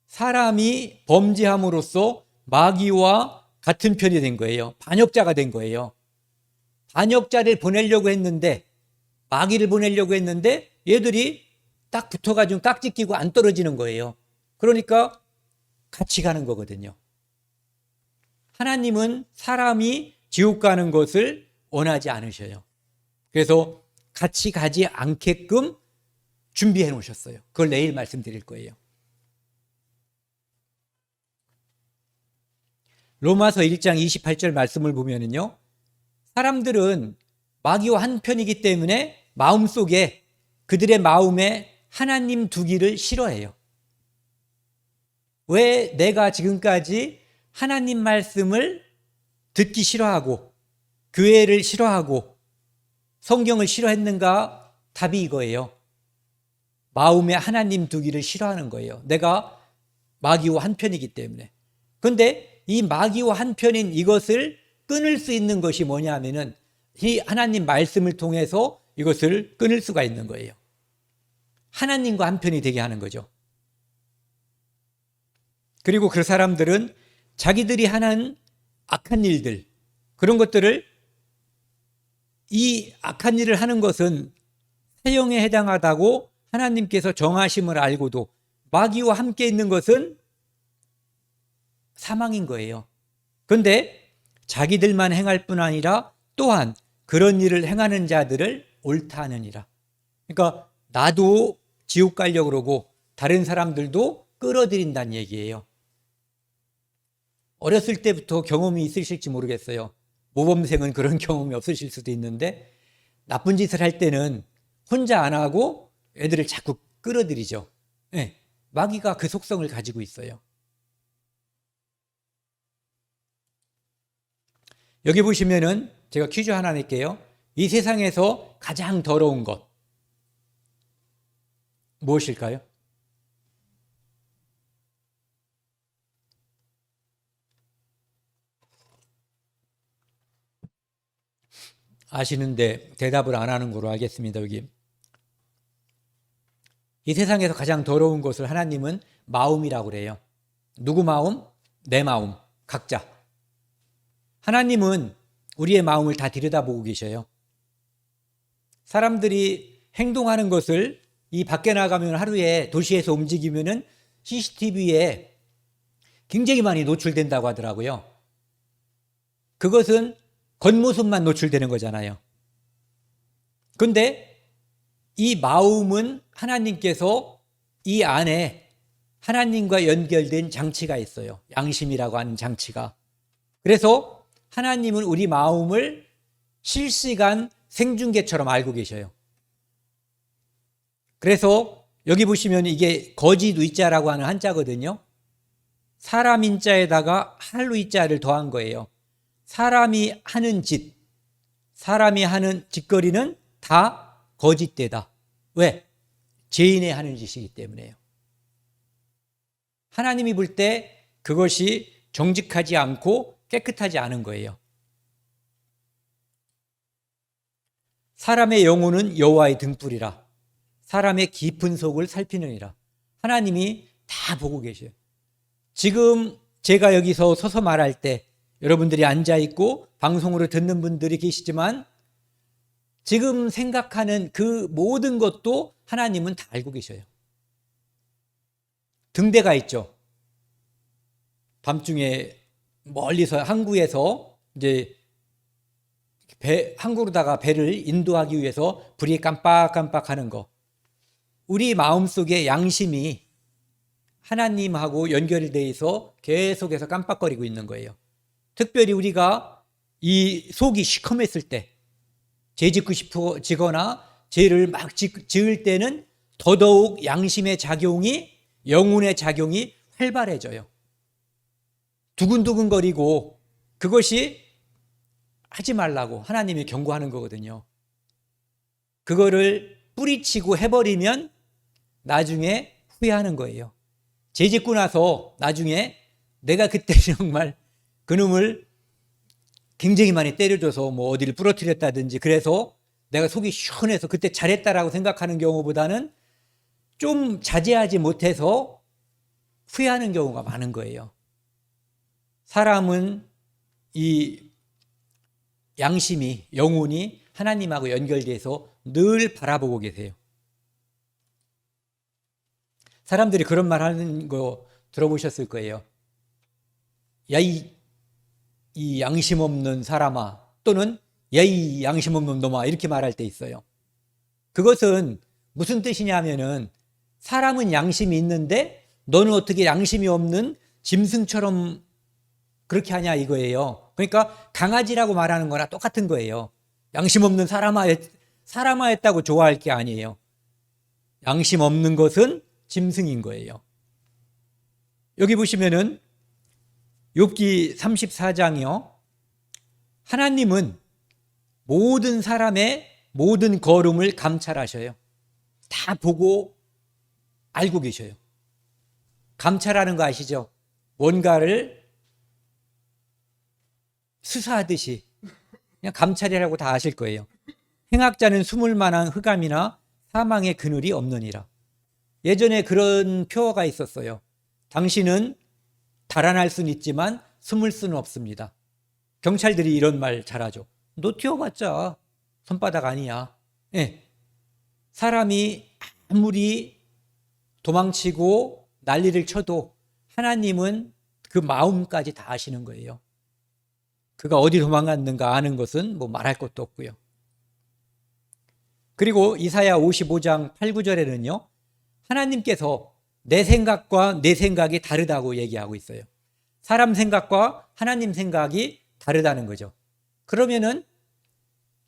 사람이 범죄함으로써 마귀와 같은 편이 된 거예요. 반역자가 된 거예요. 반역자를 보내려고 했는데, 마귀를 보내려고 했는데 얘들이 딱 붙어가지고 깍지 끼고 안 떨어지는 거예요. 그러니까 같이 가는 거거든요. 하나님은 사람이 지옥 가는 것을 원하지 않으셔요. 그래서 같이 가지 않게끔 준비해 놓으셨어요. 그걸 내일 말씀드릴 거예요. 로마서 1장 28절 말씀을 보면은요, 사람들은 마귀와 한편이기 때문에 마음속에, 그들의 마음에 하나님 두기를 싫어해요. 왜 내가 지금까지 하나님 말씀을 듣기 싫어하고 교회를 싫어하고 성경을 싫어했는가? 답이 이거예요. 마음에 하나님 두기를 싫어하는 거예요. 내가 마귀와 한편이기 때문에. 그런데 이 마귀와 한편인 이것을 끊을 수 있는 것이 뭐냐 하면은 이 하나님 말씀을 통해서 이것을 끊을 수가 있는 거예요. 하나님과 한편이 되게 하는 거죠. 그리고 그 사람들은 자기들이 하는 악한 일들, 그런 것들을, 이 악한 일을 하는 것은 사형에 해당하다고 하나님께서 정하심을 알고도 마귀와 함께 있는 것은 사망인 거예요. 그런데 자기들만 행할 뿐 아니라 또한 그런 일을 행하는 자들을 옳다 하느니라. 그러니까 나도 지옥 가려고 그러고 다른 사람들도 끌어들인다는 얘기예요. 어렸을 때부터 경험이 있으실지 모르겠어요. 모범생은 그런 경험이 없으실 수도 있는데, 나쁜 짓을 할 때는 혼자 안 하고 애들을 자꾸 끌어들이죠. 네, 마귀가 그 속성을 가지고 있어요. 여기 보시면은 제가 퀴즈 하나 낼게요. 이 세상에서 가장 더러운 것 무엇일까요? 아시는데 대답을 안 하는 거로 알겠습니다. 여기 이 세상에서 가장 더러운 것을 하나님은 마음이라고 그래요. 누구 마음? 내 마음, 각자. 하나님은 우리의 마음을 다 들여다보고 계셔요. 사람들이 행동하는 것을 이 밖에 나가면 하루에 도시에서 움직이면은 CCTV에 굉장히 많이 노출된다고 하더라고요. 그것은 겉모습만 노출되는 거잖아요. 근데 이 마음은 하나님께서 이 안에 하나님과 연결된 장치가 있어요. 양심이라고 하는 장치가. 그래서 하나님은 우리 마음을 실시간 생중계처럼 알고 계셔요. 그래서 여기 보시면 이게 거짓 의자라고 하는 한자거든요. 사람 인자에다가 할로 이자를 더한 거예요. 사람이 하는 짓, 사람이 하는 짓거리는 다 거짓되다. 왜? 죄인의 하는 짓이기 때문에요. 하나님이 볼 때 그것이 정직하지 않고 깨끗하지 않은 거예요. 사람의 영혼은 여호와의 등불이라. 사람의 깊은 속을 살피느니라. 하나님이 다 보고 계셔요. 지금 제가 여기서 서서 말할 때 여러분들이 앉아있고 방송으로 듣는 분들이 계시지만 지금 생각하는 그 모든 것도 하나님은 다 알고 계셔요. 등대가 있죠. 밤중에 멀리서 항구에서 이제 항구로다가 배를 인도하기 위해서 불이 깜빡깜빡 하는 거. 우리 마음속에 양심이 하나님하고 연결되어 있어 계속해서 깜빡거리고 있는 거예요. 특별히 우리가 이 속이 시커맸을 때, 죄 짓고 싶어지거나 죄를 막 지을 때는 더더욱 양심의 작용이, 영혼의 작용이 활발해져요. 두근두근거리고 그것이 하지 말라고 하나님이 경고하는 거거든요. 그거를 뿌리치고 해버리면 나중에 후회하는 거예요. 죄 짓고 나서 나중에 내가 그때 정말 그놈을 굉장히 많이 때려줘서 뭐 어디를 부러뜨렸다든지 그래서 내가 속이 시원해서 그때 잘했다라고 생각하는 경우보다는 좀 자제하지 못해서 후회하는 경우가 많은 거예요. 사람은 이 양심이, 영혼이 하나님하고 연결돼서 늘 바라보고 계세요. 사람들이 그런 말 하는 거 들어보셨을 거예요. 야, 이 양심 없는 사람아, 또는 야, 이 양심 없는 놈아, 이렇게 말할 때 있어요. 그것은 무슨 뜻이냐면은 사람은 양심이 있는데 너는 어떻게 양심이 없는 짐승처럼 그렇게 하냐 이거예요. 그러니까 강아지라고 말하는 거나 똑같은 거예요. 양심 없는 사람아 했다고 좋아할 게 아니에요. 양심 없는 것은 짐승인 거예요. 여기 보시면은 욥기 34장이요. 하나님은 모든 사람의 모든 걸음을 감찰하셔요. 다 보고 알고 계셔요. 감찰하는 거 아시죠? 뭔가를 수사하듯이 그냥 감찰이라고 다 아실 거예요. 행악자는 숨을 만한 흑암이나 사망의 그늘이 없느니라. 예전에 그런 표어가 있었어요. 당신은 달아날 수는 있지만 숨을 수는 없습니다. 경찰들이 이런 말 잘하죠. 너 튀어봤자 손바닥 아니야. 네. 사람이 아무리 도망치고 난리를 쳐도 하나님은 그 마음까지 다 아시는 거예요. 그가 어디 도망갔는가 아는 것은 뭐 말할 것도 없고요. 그리고 이사야 55장 8, 9절에는요. 하나님께서 내 생각과 내 생각이 다르다고 얘기하고 있어요. 사람 생각과 하나님 생각이 다르다는 거죠. 그러면은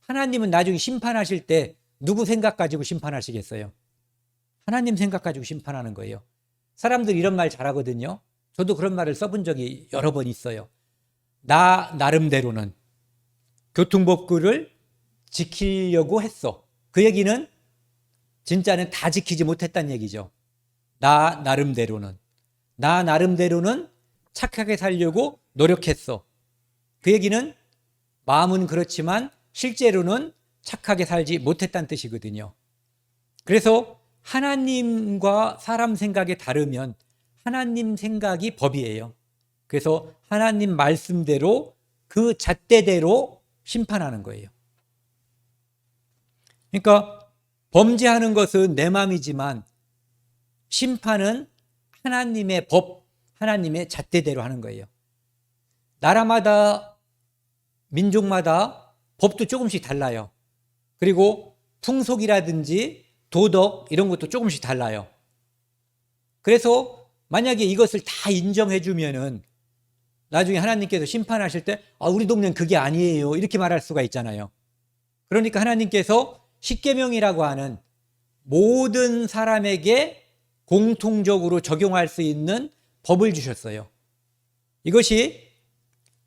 하나님은 나중에 심판하실 때 누구 생각 가지고 심판하시겠어요? 하나님 생각 가지고 심판하는 거예요. 사람들이 이런 말 잘하거든요. 저도 그런 말을 써본 적이 여러 번 있어요. 나 나름대로는 교통법규를 지키려고 했어. 그 얘기는 진짜는 다 지키지 못했다는 얘기죠. 나 나름대로는 착하게 살려고 노력했어. 그 얘기는 마음은 그렇지만 실제로는 착하게 살지 못했다는 뜻이거든요. 그래서 하나님과 사람 생각이 다르면 하나님 생각이 법이에요. 그래서 하나님 말씀대로 그 잣대대로 심판하는 거예요. 그러니까 범죄하는 것은 내 마음이지만 심판은 하나님의 법, 하나님의 잣대대로 하는 거예요. 나라마다 민족마다 법도 조금씩 달라요. 그리고 풍속이라든지 도덕 이런 것도 조금씩 달라요. 그래서 만약에 이것을 다 인정해 주면은 나중에 하나님께서 심판하실 때 우리 동네는 그게 아니에요 이렇게 말할 수가 있잖아요. 그러니까 하나님께서 십계명이라고 하는 모든 사람에게 공통적으로 적용할 수 있는 법을 주셨어요. 이것이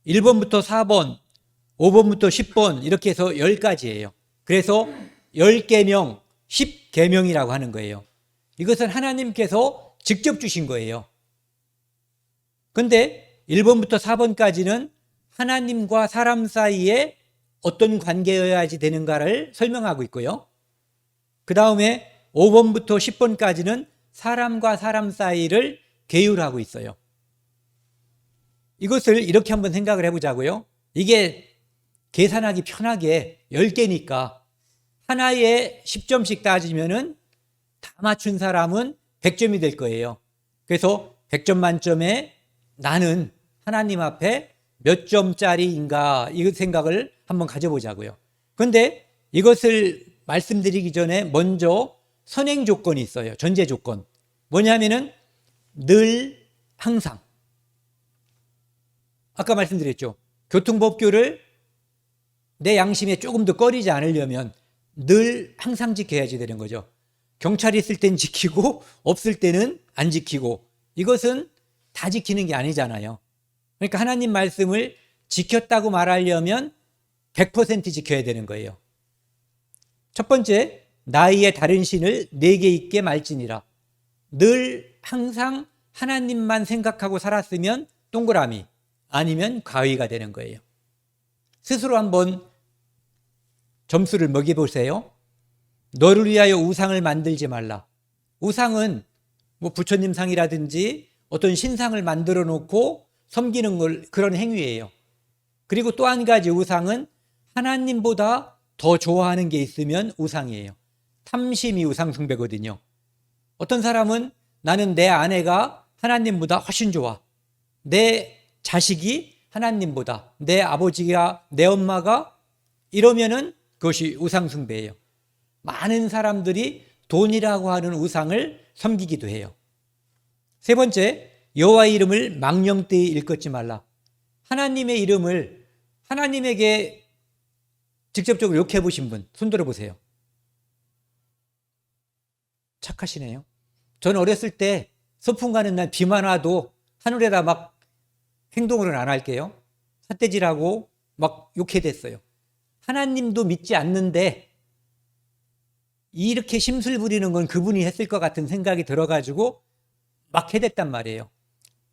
1번부터 4번, 5번부터 10번 이렇게 해서 10가지예요. 그래서 10계명, 10계명이라고 하는 거예요. 이것은 하나님께서 직접 주신 거예요. 그런데 1번부터 4번까지는 하나님과 사람 사이에 어떤 관계여야지 되는가를 설명하고 있고요. 그 다음에 5번부터 10번까지는 사람과 사람 사이를 계율하고 있어요. 이것을 이렇게 한번 생각을 해보자고요. 이게 계산하기 편하게 10개니까 하나에 10점씩 따지면은 다 맞춘 사람은 100점이 될 거예요. 그래서 100점 만점에 나는 하나님 앞에 몇 점짜리인가 이 생각을 한번 가져보자고요. 그런데 이것을 말씀드리기 전에 먼저 선행 조건이 있어요. 전제 조건. 뭐냐면은 늘 항상. 아까 말씀드렸죠. 교통법규를 내 양심에 조금 더 꺼리지 않으려면 늘 항상 지켜야지 되는 거죠. 경찰이 있을 땐 지키고 없을 때는 안 지키고 이것은 다 지키는 게 아니잖아요. 그러니까 하나님 말씀을 지켰다고 말하려면 100% 지켜야 되는 거예요. 첫 번째, 나이에 다른 신을 내게 있게 말지니라. 늘 항상 하나님만 생각하고 살았으면 동그라미 아니면 가위가 되는 거예요. 스스로 한번 점수를 먹여보세요. 너를 위하여 우상을 만들지 말라. 우상은 뭐 부처님 상이라든지 어떤 신상을 만들어 놓고 섬기는 걸 그런 행위예요. 그리고 또 한 가지 우상은 하나님보다 더 좋아하는 게 있으면 우상이에요. 탐심이 우상 숭배거든요. 어떤 사람은 나는 내 아내가 하나님보다 훨씬 좋아. 내 자식이 하나님보다, 내 아버지가, 내 엄마가 이러면은 그것이 우상 숭배예요. 많은 사람들이 돈이라고 하는 우상을 섬기기도 해요. 세 번째, 여호와의 이름을 망령되이 일컫지 말라. 하나님의 이름을 하나님에게 직접적으로 욕해 보신 분 손 들어 보세요. 착하시네요. 저는 어렸을 때 소풍 가는 날 비만 와도 하늘에다 막 행동으로는 안 할게요. 삿대질하고 막 욕해댔어요. 하나님도 믿지 않는데 이렇게 심술 부리는 건 그분이 했을 것 같은 생각이 들어가지고 막 해댔단 말이에요.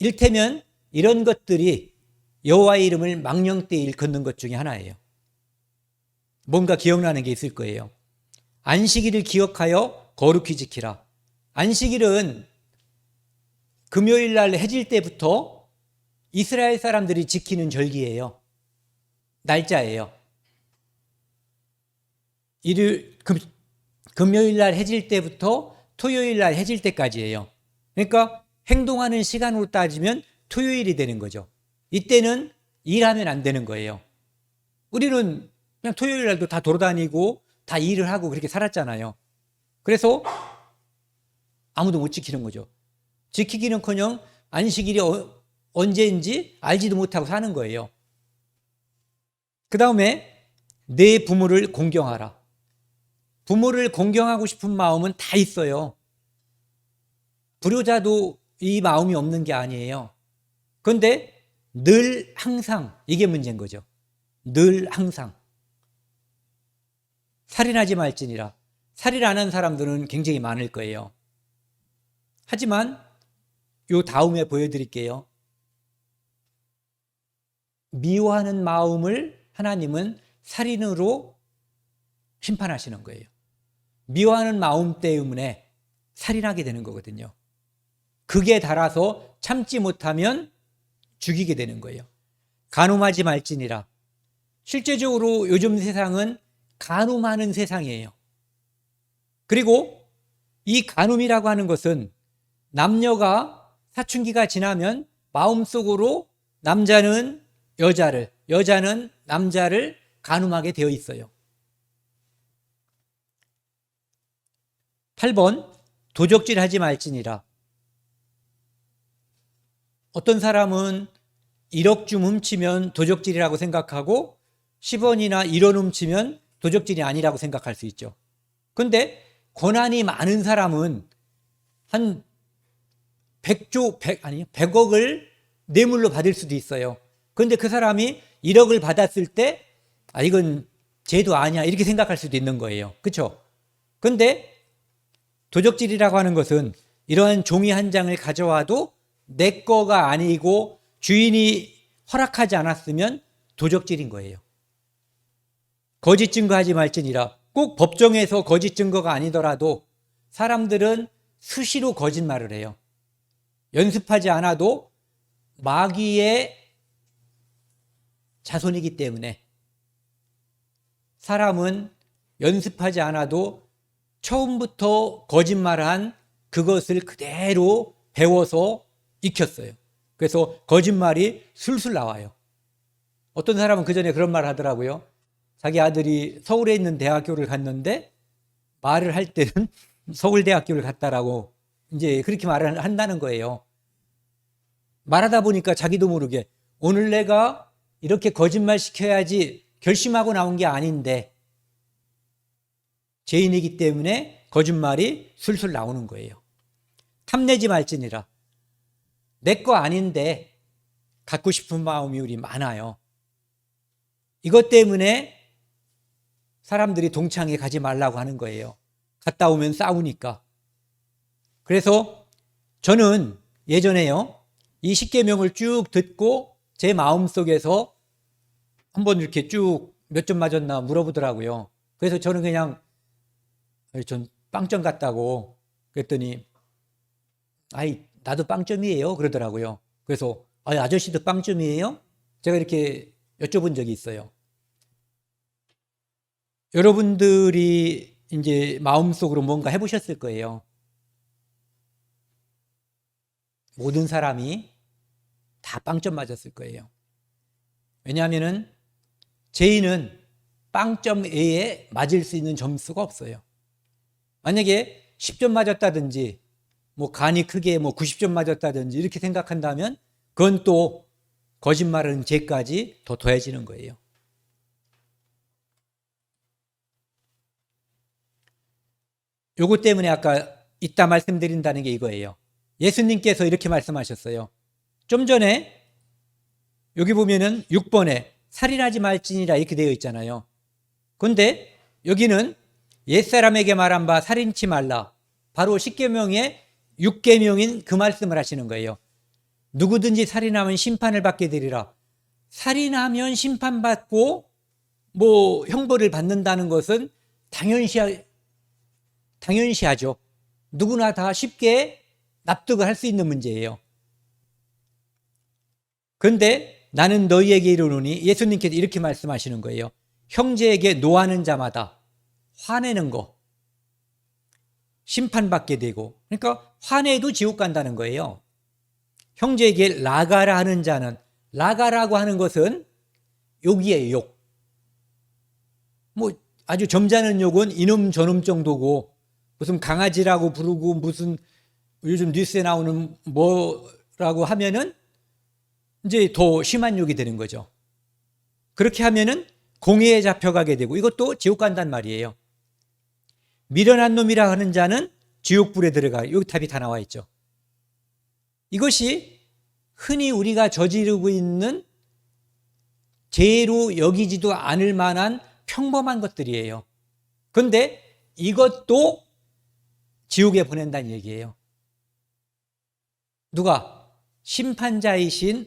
일테면 이런 것들이 여호와의 이름을 망령되이 일컫는 것 중에 하나예요. 뭔가 기억나는 게 있을 거예요. 안식일을 기억하여 거룩히 지키라. 안식일은 금요일 날 해질 때부터 이스라엘 사람들이 지키는 절기예요. 날짜예요. 금요일 날 해질 때부터 토요일 날 해질 때까지예요. 그러니까 행동하는 시간으로 따지면 토요일이 되는 거죠. 이때는 일하면 안 되는 거예요. 우리는 그냥 토요일 날도 다 돌아다니고 다 일을 하고 그렇게 살았잖아요. 그래서 아무도 못 지키는 거죠. 지키기는커녕 안식일이 언제인지 알지도 못하고 사는 거예요. 그 다음에 내 부모를 공경하라. 부모를 공경하고 싶은 마음은 다 있어요. 불효자도 이 마음이 없는 게 아니에요. 그런데 늘 항상 이게 문제인 거죠. 늘 항상. 살인하지 말지니라. 살인 안 한 사람들은 굉장히 많을 거예요. 하지만 요 다음에 보여드릴게요. 미워하는 마음을 하나님은 살인으로 심판하시는 거예요. 미워하는 마음 때문에 살인하게 되는 거거든요. 극에 달아서 참지 못하면 죽이게 되는 거예요. 간음하지 말지니라. 실제적으로 요즘 세상은 간음하는 세상이에요. 그리고 이 간음이라고 하는 것은 남녀가 사춘기가 지나면 마음속으로 남자는 여자를, 여자는 남자를 간음하게 되어 있어요. 8번 도적질 하지 말지니라. 어떤 사람은 1억 좀 훔치면 도적질이라고 생각하고 10원이나 1원 훔치면 도적질이 아니라고 생각할 수 있죠. 그런데 권한이 많은 사람은 한 100억을 뇌물로 받을 수도 있어요. 그런데 그 사람이 1억을 받았을 때 이건 죄도 아니야 이렇게 생각할 수도 있는 거예요. 그렇죠? 그런데 도적질이라고 하는 것은 이러한 종이 한 장을 가져와도 내 거가 아니고 주인이 허락하지 않았으면 도적질인 거예요. 거짓 증거하지 말지니라. 꼭 법정에서 거짓 증거가 아니더라도 사람들은 수시로 거짓말을 해요. 연습하지 않아도 마귀의 자손이기 때문에 사람은 연습하지 않아도 처음부터 거짓말한 그것을 그대로 배워서 익혔어요. 그래서 거짓말이 술술 나와요. 어떤 사람은 그전에 그런 말을 하더라고요. 자기 아들이 서울에 있는 대학교를 갔는데 말을 할 때는 서울대학교를 갔다라고 이제 그렇게 말을 한다는 거예요. 말하다 보니까 자기도 모르게 오늘 내가 이렇게 거짓말 시켜야지 결심하고 나온 게 아닌데 죄인이기 때문에 거짓말이 술술 나오는 거예요. 탐내지 말지니라. 내 거 아닌데 갖고 싶은 마음이 우리 많아요. 이것 때문에 사람들이 동창회 가지 말라고 하는 거예요. 갔다 오면 싸우니까. 그래서 저는 예전에요, 이 십계명을 쭉 듣고 제 마음속에서 한번 이렇게 쭉 몇 점 맞았나 물어보더라고요. 그래서 저는 그냥 전 빵점 같다고 그랬더니 나도 빵점이에요 그러더라고요. 그래서 아저씨도 빵점이에요? 제가 이렇게 여쭤본 적이 있어요. 여러분들이 이제 마음속으로 뭔가 해보셨을 거예요. 모든 사람이 다 빵점 맞았을 거예요. 왜냐하면은 죄인은 빵점 외에 맞을 수 있는 점수가 없어요. 만약에 10점 맞았다든지 뭐 간이 크게 90점 맞았다든지 이렇게 생각한다면 그건 또 거짓말은 죄까지 더 더해지는 거예요. 요것 때문에 아까 이따 말씀드린다는 게 이거예요. 예수님께서 이렇게 말씀하셨어요. 좀 전에 여기 보면은 6번에 살인하지 말지니라 이렇게 되어 있잖아요. 그런데 여기는 옛사람에게 말한 바 살인치 말라. 바로 10계명의 6계명인 그 말씀을 하시는 거예요. 누구든지 살인하면 심판을 받게 되리라. 살인하면 심판받고 형벌을 받는다는 것은 당연시하죠. 누구나 다 쉽게 납득을 할 수 있는 문제예요. 그런데 나는 너희에게 이르노니 예수님께서 이렇게 말씀하시는 거예요. 형제에게 노하는 자마다 화내는 거 심판받게 되고, 그러니까 화내도 지옥 간다는 거예요. 형제에게 라가라 하는 자는, 라가라고 하는 것은 욕이에요. 욕. 아주 점잖은 욕은 이놈 저놈 정도고, 무슨 강아지라고 부르고 무슨 요즘 뉴스에 나오는 뭐라고 하면은 이제 더 심한 욕이 되는 거죠. 그렇게 하면은 공회에 잡혀가게 되고 이것도 지옥 간단 말이에요. 미련한 놈이라 하는 자는 지옥불에 들어가. 여기 답이 다 나와 있죠. 이것이 흔히 우리가 저지르고 있는 죄로 여기지도 않을 만한 평범한 것들이에요. 그런데 이것도 지옥에 보낸다는 얘기예요. 누가? 심판자이신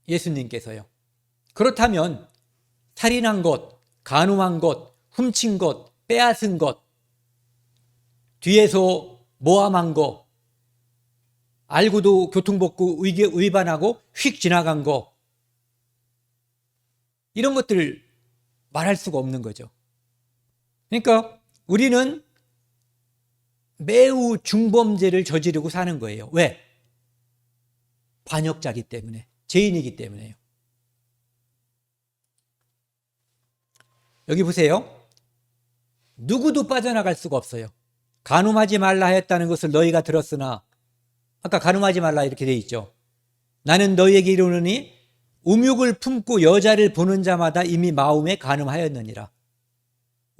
예수님께서요. 그렇다면 살인한 것, 간음한 것, 훔친 것, 빼앗은 것, 뒤에서 모함한 거, 알고도 교통법규 위반하고 휙 지나간 거, 이런 것들을 말할 수가 없는 거죠. 그러니까 우리는 매우 중범죄를 저지르고 사는 거예요. 왜? 반역자기 때문에, 죄인이기 때문에요. 여기 보세요. 누구도 빠져나갈 수가 없어요. 간음하지 말라 하였다는 것을 너희가 들었으나, 아까 간음하지 말라 이렇게 돼 있죠. 나는 너희에게 이르노니 음욕을 품고 여자를 보는 자마다 이미 마음에 간음하였느니라.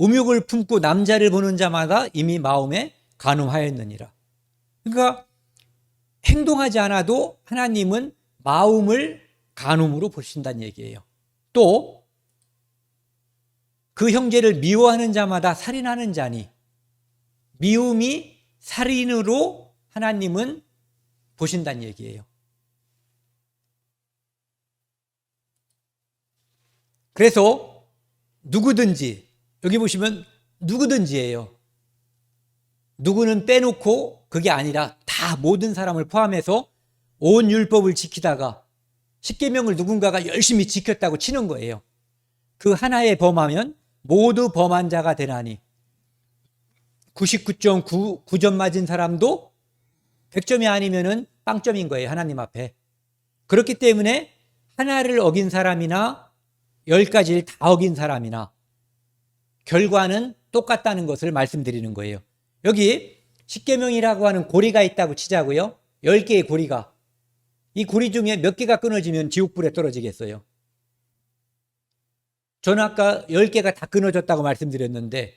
음욕을 품고 남자를 보는 자마다 이미 마음에 간음하였느니라. 그러니까 행동하지 않아도 하나님은 마음을 간음으로 보신다는 얘기예요. 또 그 형제를 미워하는 자마다 살인하는 자니, 미움이 살인으로 하나님은 보신다는 얘기예요. 그래서 누구든지, 여기 보시면 누구든지예요. 누구는 빼놓고 그게 아니라 다 모든 사람을 포함해서 온 율법을 지키다가 십계명을 누군가가 열심히 지켰다고 치는 거예요. 그 하나에 범하면 모두 범한 자가 되나니 99.9점 맞은 사람도 100점이 아니면은 빵점인 거예요. 하나님 앞에. 그렇기 때문에 하나를 어긴 사람이나 10가지를 다 어긴 사람이나 결과는 똑같다는 것을 말씀드리는 거예요. 여기 십계명이라고 하는 고리가 있다고 치자고요. 10개의 고리가. 이 고리 중에 몇 개가 끊어지면 지옥불에 떨어지겠어요? 저는 아까 10개가 다 끊어졌다고 말씀드렸는데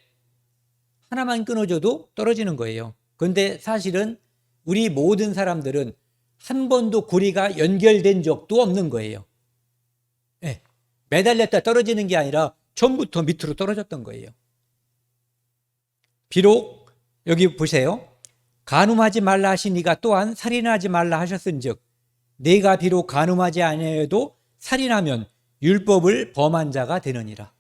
하나만 끊어져도 떨어지는 거예요. 그런데 사실은 우리 모든 사람들은 한 번도 고리가 연결된 적도 없는 거예요. 네. 매달렸다 떨어지는 게 아니라 처음부터 밑으로 떨어졌던 거예요. 비록 여기 보세요. 간음하지 말라 하시니가 또한 살인하지 말라 하셨은즉 내가 비록 간음하지 아니하여도 살인하면 율법을 범한 자가 되느니라.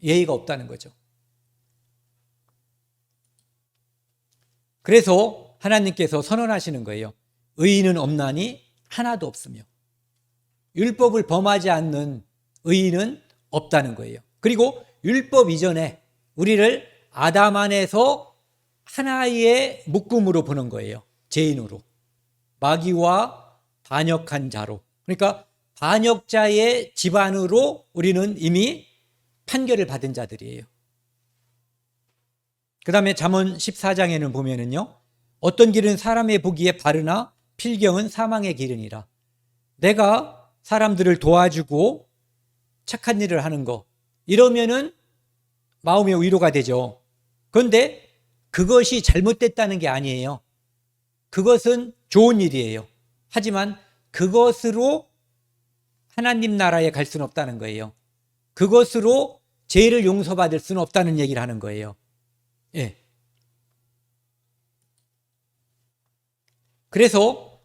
예의가 없다는 거죠. 그래서 하나님께서 선언하시는 거예요. 의인은 없나니 하나도 없으며 율법을 범하지 않는 의인은 없다는 거예요. 그리고 율법 이전에 우리를 아담 안에서 하나의 묶음으로 보는 거예요. 죄인으로. 마귀와 반역한 자로. 그러니까 반역자의 집안으로 우리는 이미 판결을 받은 자들이에요. 그 다음에 잠언 14장에는 보면은요, 어떤 길은 사람의 보기에 바르나 필경은 사망의 길이니라. 내가 사람들을 도와주고 착한 일을 하는 거, 이러면은 마음의 위로가 되죠. 그런데 그것이 잘못됐다는 게 아니에요. 그것은 좋은 일이에요. 하지만 그것으로 하나님 나라에 갈 수는 없다는 거예요. 그것으로 죄를 용서받을 수는 없다는 얘기를 하는 거예요. 예. 그래서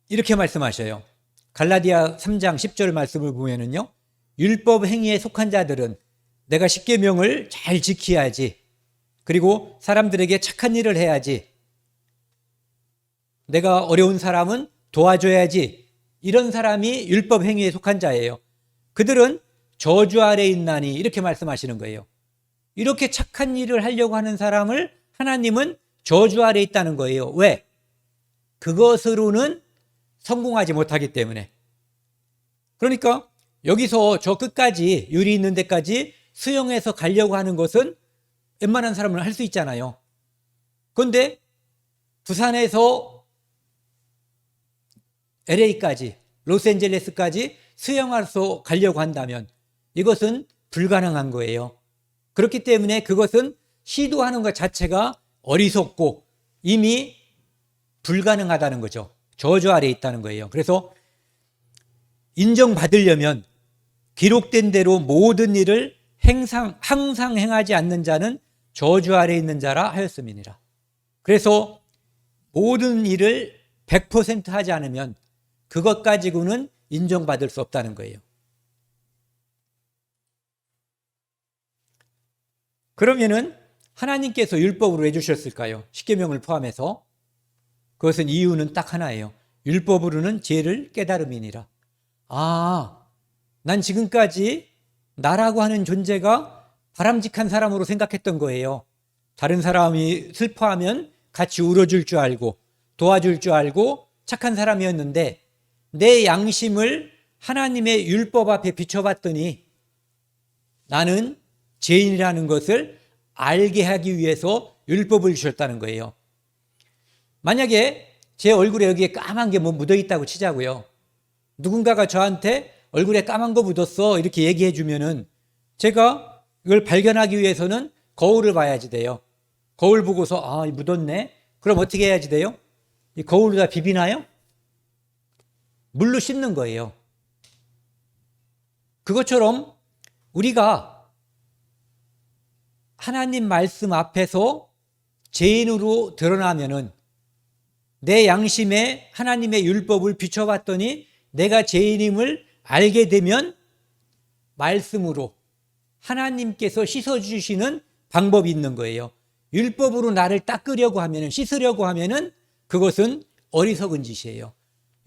이렇게 말씀하셔요. 갈라디아 3장 10절 말씀을 보면은요, 율법 행위에 속한 자들은 내가 십계명을 잘 지켜야지, 그리고 사람들에게 착한 일을 해야지, 내가 어려운 사람은 도와줘야지, 이런 사람이 율법 행위에 속한 자예요. 그들은 저주 아래 있나니 이렇게 말씀하시는 거예요. 이렇게 착한 일을 하려고 하는 사람을 하나님은 저주 아래 있다는 거예요. 왜? 그것으로는 성공하지 못하기 때문에. 그러니까 여기서 저 끝까지, 유리 있는 데까지 수영해서 가려고 하는 것은 웬만한 사람은 할 수 있잖아요. 그런데 부산에서 LA까지, 로스앤젤레스까지 수영해서 가려고 한다면 이것은 불가능한 거예요. 그렇기 때문에 그것은 시도하는 것 자체가 어리석고 이미 불가능하다는 거죠. 저주 아래 있다는 거예요. 그래서 인정받으려면 기록된 대로 모든 일을 항상 행하지 않는 자는 저주 아래 있는 자라 하였음이니라. 그래서 모든 일을 100% 하지 않으면 그것 가지고는 인정받을 수 없다는 거예요. 그러면은 하나님께서 율법으로 왜 주셨을까요? 십계명을 포함해서. 그것은 이유는 딱 하나예요. 율법으로는 죄를 깨달음이니라. 난 지금까지 나라고 하는 존재가 바람직한 사람으로 생각했던 거예요. 다른 사람이 슬퍼하면 같이 울어줄 줄 알고 도와줄 줄 알고 착한 사람이었는데, 내 양심을 하나님의 율법 앞에 비춰봤더니 나는 죄인이라는 것을 알게 하기 위해서 율법을 주셨다는 거예요. 만약에 제 얼굴에 여기에 까만 게 뭐 묻어 있다고 치자고요. 누군가가 저한테 얼굴에 까만 거 묻었어 이렇게 얘기해 주면은 제가 이걸 발견하기 위해서는 거울을 봐야지 돼요. 거울 보고서 묻었네. 그럼 어떻게 해야지 돼요? 이 거울을 다 비비나요? 물로 씻는 거예요. 그것처럼 우리가 하나님 말씀 앞에서 죄인으로 드러나면은, 내 양심에 하나님의 율법을 비춰봤더니 내가 죄인임을 알게 되면 말씀으로 하나님께서 씻어주시는 방법이 있는 거예요. 율법으로 나를 닦으려고 하면은, 씻으려고 하면은 그것은 어리석은 짓이에요.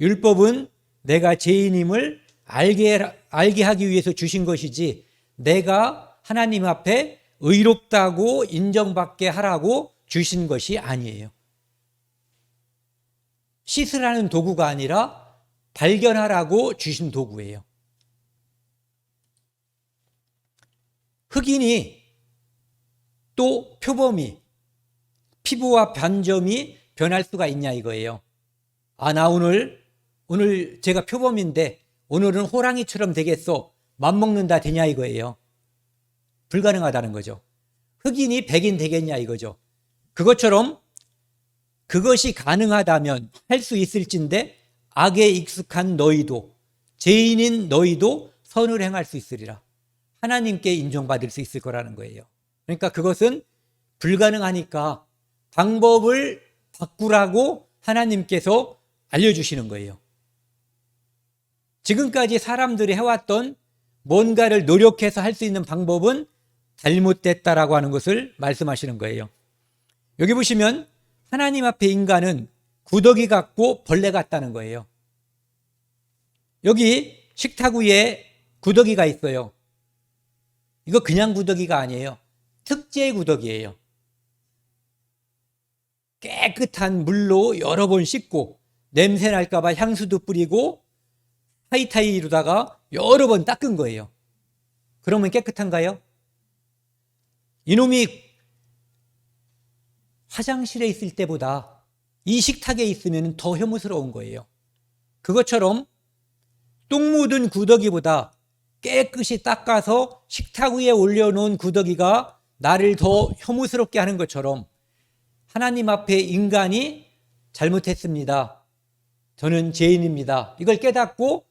율법은 내가 죄인임을 알게 하기 위해서 주신 것이지, 내가 하나님 앞에 의롭다고 인정받게 하라고 주신 것이 아니에요. 씻으라는 도구가 아니라 발견하라고 주신 도구예요. 흑인이 또 표범이, 피부와 반점이 변할 수가 있냐 이거예요. 나 오늘 제가 표범인데 오늘은 호랑이처럼 되겠어, 맘먹는다 되냐 이거예요. 불가능하다는 거죠. 흑인이 백인 되겠냐 이거죠. 그것처럼 그것이 가능하다면 할 수 있을진데, 악에 익숙한 너희도, 죄인인 너희도 선을 행할 수 있으리라. 하나님께 인정받을 수 있을 거라는 거예요. 그러니까 그것은 불가능하니까 방법을 바꾸라고 하나님께서 알려주시는 거예요. 지금까지 사람들이 해왔던 뭔가를 노력해서 할 수 있는 방법은 잘못됐다라고 하는 것을 말씀하시는 거예요. 여기 보시면 하나님 앞에 인간은 구더기 같고 벌레 같다는 거예요. 여기 식탁 위에 구더기가 있어요. 이거 그냥 구더기가 아니에요. 특제 구더기예요. 깨끗한 물로 여러 번 씻고 냄새 날까봐 향수도 뿌리고 타이타이로다가 여러 번 닦은 거예요. 그러면 깨끗한가요? 이놈이 화장실에 있을 때보다 이 식탁에 있으면 더 혐오스러운 거예요. 그것처럼 똥 묻은 구더기보다 깨끗이 닦아서 식탁 위에 올려놓은 구더기가 나를 더 혐오스럽게 하는 것처럼, 하나님 앞에 인간이 잘못했습니다, 저는 죄인입니다, 이걸 깨닫고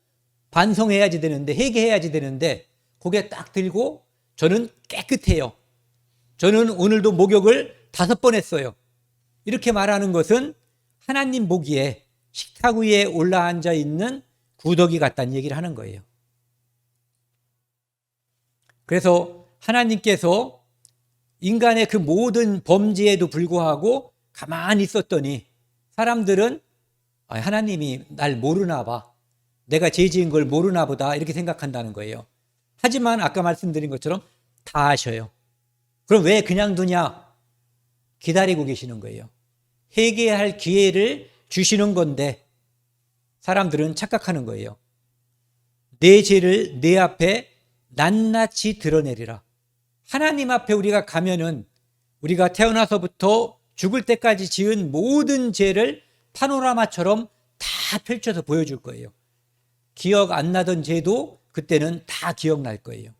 반성해야지 되는데, 회개해야지 되는데, 고개 딱 들고 저는 깨끗해요, 저는 오늘도 목욕을 5번 했어요, 이렇게 말하는 것은 하나님 보기에 식탁 위에 올라앉아 있는 구더기 같다는 얘기를 하는 거예요. 그래서 하나님께서 인간의 그 모든 범죄에도 불구하고 가만히 있었더니, 사람들은 하나님이 날 모르나 봐, 내가 죄 지은 걸 모르나 보다, 이렇게 생각한다는 거예요. 하지만 아까 말씀드린 것처럼 다 아셔요. 그럼 왜 그냥 두냐? 기다리고 계시는 거예요. 회개할 기회를 주시는 건데 사람들은 착각하는 거예요. 내 죄를 내 앞에 낱낱이 드러내리라. 하나님 앞에 우리가 가면은 우리가 태어나서부터 죽을 때까지 지은 모든 죄를 파노라마처럼 다 펼쳐서 보여줄 거예요. 기억 안 나던 죄도 그때는 다 기억날 거예요.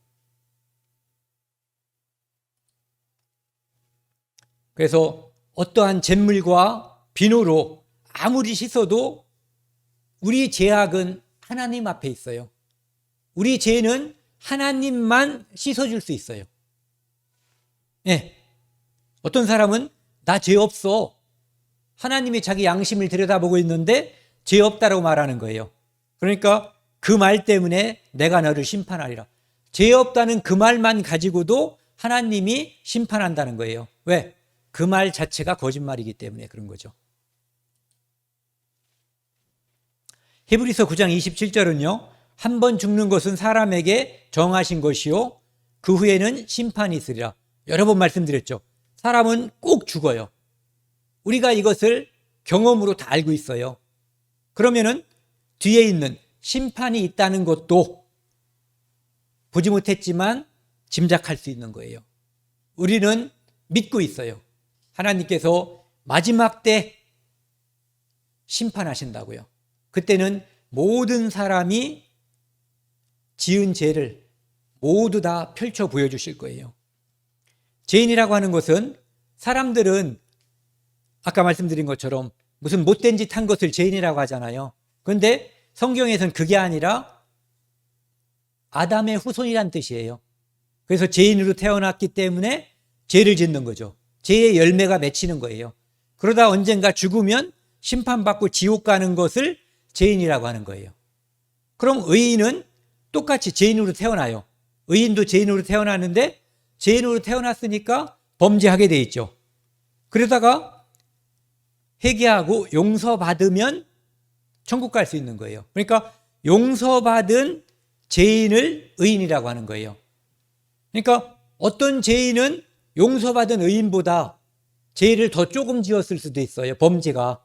그래서 어떠한 잿물과 비누로 아무리 씻어도 우리 죄악은 하나님 앞에 있어요. 우리 죄는 하나님만 씻어줄 수 있어요. 예. 어떤 사람은 나 죄 없어, 하나님이 자기 양심을 들여다보고 있는데 죄 없다라고 말하는 거예요. 그러니까 그 말 때문에 내가 너를 심판하리라. 죄 없다는 그 말만 가지고도 하나님이 심판한다는 거예요. 왜? 그 말 자체가 거짓말이기 때문에 그런 거죠. 히브리서 9장 27절은요. 한 번 죽는 것은 사람에게 정하신 것이요 그 후에는 심판이 있으리라. 여러 번 말씀드렸죠. 사람은 꼭 죽어요. 우리가 이것을 경험으로 다 알고 있어요. 그러면은 뒤에 있는 심판이 있다는 것도 보지 못했지만 짐작할 수 있는 거예요. 우리는 믿고 있어요. 하나님께서 마지막 때 심판하신다고요. 그때는 모든 사람이 지은 죄를 모두 다 펼쳐 보여주실 거예요. 죄인이라고 하는 것은 사람들은 아까 말씀드린 것처럼 무슨 못된 짓 한 것을 죄인이라고 하잖아요. 그런데 성경에서는 그게 아니라 아담의 후손이란 뜻이에요. 그래서 죄인으로 태어났기 때문에 죄를 짓는 거죠. 죄의 열매가 맺히는 거예요. 그러다 언젠가 죽으면 심판받고 지옥 가는 것을 죄인이라고 하는 거예요. 그럼 의인은 똑같이 죄인으로 태어나요. 의인도 죄인으로 태어났는데 죄인으로 태어났으니까 범죄하게 돼 있죠. 그러다가 회개하고 용서받으면 천국 갈 수 있는 거예요. 그러니까 용서받은 죄인을 의인이라고 하는 거예요. 그러니까 어떤 죄인은 용서받은 의인보다 죄를 더 조금 지었을 수도 있어요. 범죄가.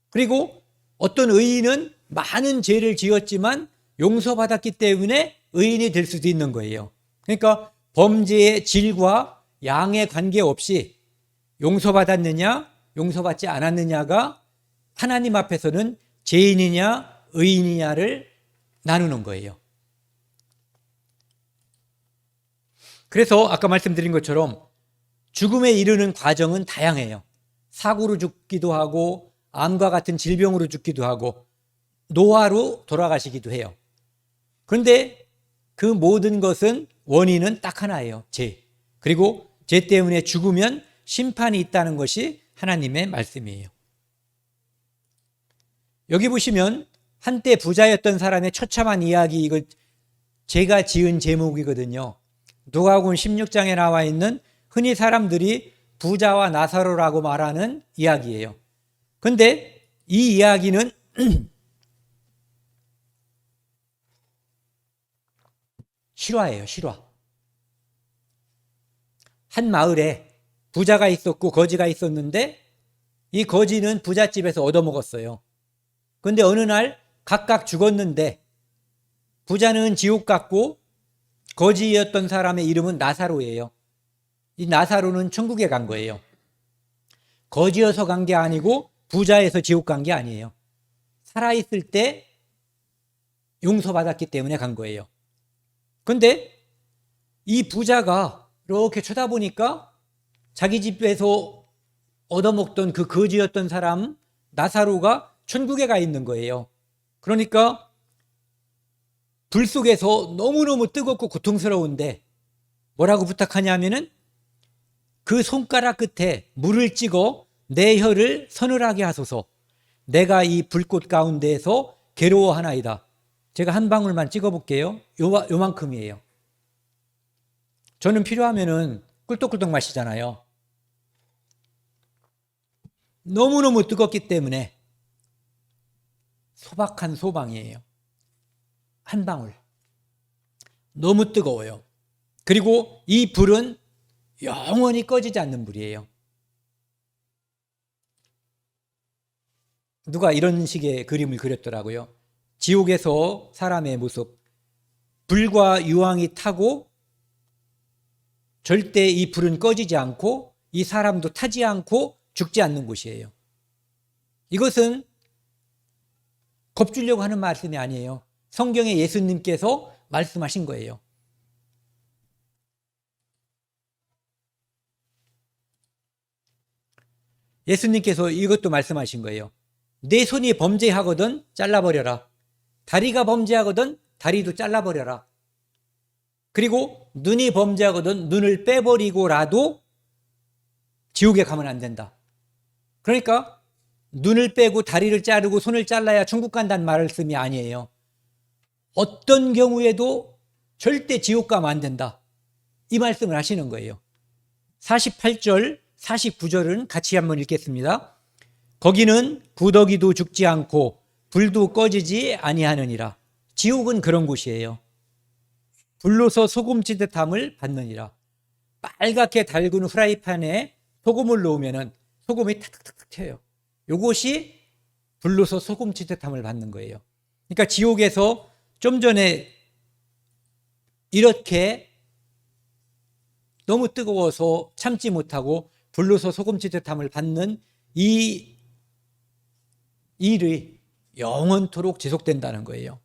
그리고 어떤 의인은 많은 죄를 지었지만 용서받았기 때문에 의인이 될 수도 있는 거예요. 그러니까 범죄의 질과 양에 관계없이 용서받았느냐 용서받지 않았느냐가 하나님 앞에서는 죄인이냐 의인이냐를 나누는 거예요. 그래서 아까 말씀드린 것처럼 죽음에 이르는 과정은 다양해요. 사고로 죽기도 하고 암과 같은 질병으로 죽기도 하고 노화로 돌아가시기도 해요. 그런데 그 모든 것은 원인은 딱 하나예요. 죄. 그리고 죄 때문에 죽으면 심판이 있다는 것이 하나님의 말씀이에요. 여기 보시면 한때 부자였던 사람의 처참한 이야기, 이거 제가 지은 제목이거든요. 누가복음 16장에 나와 있는 흔히 사람들이 부자와 나사로라고 말하는 이야기예요. 그런데 이 이야기는 실화예요, 실화. 한 마을에 부자가 있었고 거지가 있었는데 이 거지는 부잣집에서 얻어먹었어요. 그런데 어느 날 각각 죽었는데 부자는 지옥 갔고 거지였던 사람의 이름은 나사로예요. 이 나사로는 천국에 간 거예요. 거지여서 간 게 아니고 부자에서 지옥 간 게 아니에요. 살아있을 때 용서받았기 때문에 간 거예요. 그런데 이 부자가 이렇게 쳐다보니까 자기 집에서 얻어먹던 그 거지였던 사람 나사로가 천국에 가 있는 거예요. 그러니까 불 속에서 너무너무 뜨겁고 고통스러운데 뭐라고 부탁하냐면은 그 손가락 끝에 물을 찍어 내 혀를 서늘하게 하소서. 내가 이 불꽃 가운데에서 괴로워하나이다. 제가 한 방울만 찍어볼게요. 요만큼이에요. 저는 필요하면은 꿀떡꿀떡 마시잖아요. 너무너무 뜨겁기 때문에 소박한 소방이에요. 한 방울. 너무 뜨거워요. 그리고 이 불은 영원히 꺼지지 않는 불이에요. 누가 이런 식의 그림을 그렸더라고요. 지옥에서 사람의 모습. 불과 유황이 타고 절대 이 불은 꺼지지 않고 이 사람도 타지 않고 죽지 않는 곳이에요. 이것은 겁주려고 하는 말씀이 아니에요. 성경에 예수님께서 말씀하신 거예요. 예수님께서 이것도 말씀하신 거예요. 내 손이 범죄하거든 잘라버려라. 다리가 범죄하거든 다리도 잘라버려라. 그리고 눈이 범죄하거든 눈을 빼버리고라도 지옥에 가면 안 된다. 그러니까 눈을 빼고 다리를 자르고 손을 잘라야 천국 간다는 말씀이 아니에요. 어떤 경우에도 절대 지옥 가면 안 된다. 이 말씀을 하시는 거예요. 48절, 49절은 같이 한번 읽겠습니다. 거기는 구더기도 죽지 않고 불도 꺼지지 아니하느니라. 지옥은 그런 곳이에요. 불로서 소금찌듯함을 받느니라. 빨갛게 달군 후라이팬에 소금을 넣으면 소금이 탁탁탁 튀어요. 이것이 불로서 소금찌듯함을 받는 거예요. 그러니까 지옥에서 좀 전에 이렇게 너무 뜨거워서 참지 못하고 불로서 소금찌듯함을 받는 이 일이 영원토록 지속된다는 거예요.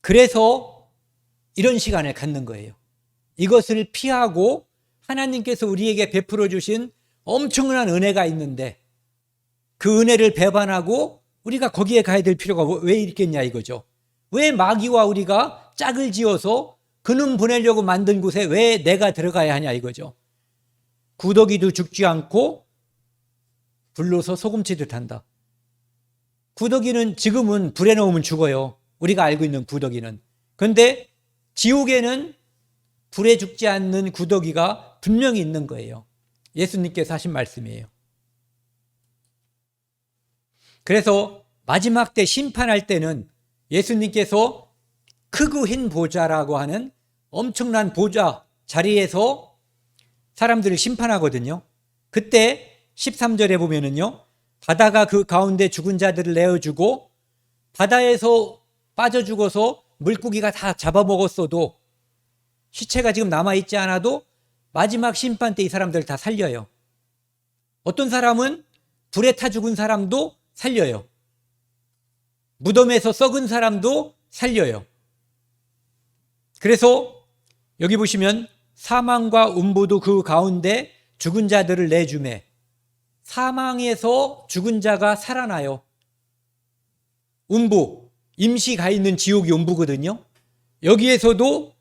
그래서 이런 시간을 갖는 거예요. 이것을 피하고 하나님께서 우리에게 베풀어 주신 엄청난 은혜가 있는데 그 은혜를 배반하고 우리가 거기에 가야 될 필요가 왜 있겠냐 이거죠. 왜 마귀와 우리가 짝을 지어서 그놈 보내려고 만든 곳에 왜 내가 들어가야 하냐 이거죠. 구더기도 죽지 않고 불로서 소금치듯 한다. 구더기는 지금은 불에 넣으면 죽어요. 우리가 알고 있는 구더기는. 그런데 지옥에는 불에 죽지 않는 구더기가 분명히 있는 거예요. 예수님께서 하신 말씀이에요. 그래서 마지막 때 심판할 때는 예수님께서 크고 흰 보좌라고 하는 엄청난 보좌 자리에서 사람들을 심판하거든요. 그때 13절에 보면은요, 바다가 그 가운데 죽은 자들을 내어주고 바다에서 빠져 죽어서 물고기가 다 잡아먹었어도 시체가 지금 남아있지 않아도 마지막 심판 때 이 사람들을 다 살려요. 어떤 사람은 불에 타 죽은 사람도 살려요. 무덤에서 썩은 사람도 살려요. 그래서 여기 보시면 사망과 음부도 그 가운데 죽은 자들을 내주매 사망에서 죽은 자가 살아나요. 음부, 임시 가 있는 지옥이 음부거든요. 여기에서도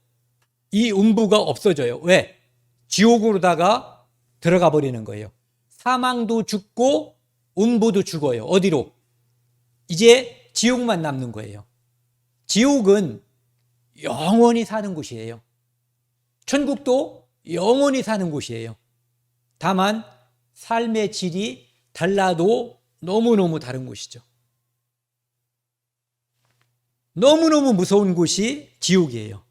이 음부가 없어져요. 왜? 지옥으로다가 들어가 버리는 거예요. 사망도 죽고 음부도 죽어요. 어디로? 이제 지옥만 남는 거예요. 지옥은 영원히 사는 곳이에요. 천국도 영원히 사는 곳이에요. 다만 삶의 질이 달라도 너무너무 다른 곳이죠. 너무너무 무서운 곳이 지옥이에요.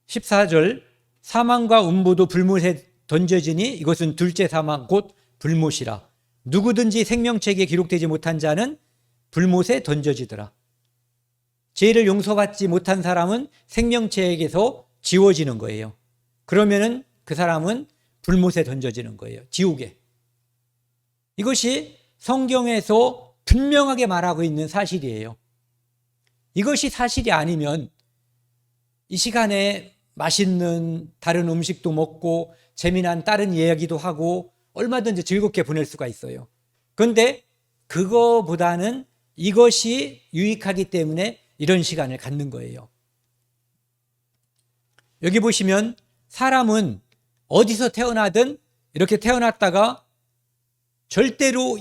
14절 사망과 음부도 불못에 던져지니 이것은 둘째 사망 곧 불못이라. 누구든지 생명책에 기록되지 못한 자는 불못에 던져지더라. 죄를 용서받지 못한 사람은 생명책에서 지워지는 거예요. 그러면은 그 사람은 불못에 던져지는 거예요. 지옥에. 이것이 성경에서 분명하게 말하고 있는 사실이에요. 이것이 사실이 아니면 이 시간에 맛있는 다른 음식도 먹고 재미난 다른 이야기도 하고 얼마든지 즐겁게 보낼 수가 있어요. 그런데 그거보다는 이것이 유익하기 때문에 이런 시간을 갖는 거예요. 여기 보시면 사람은 어디서 태어나든 이렇게 태어났다가 절대로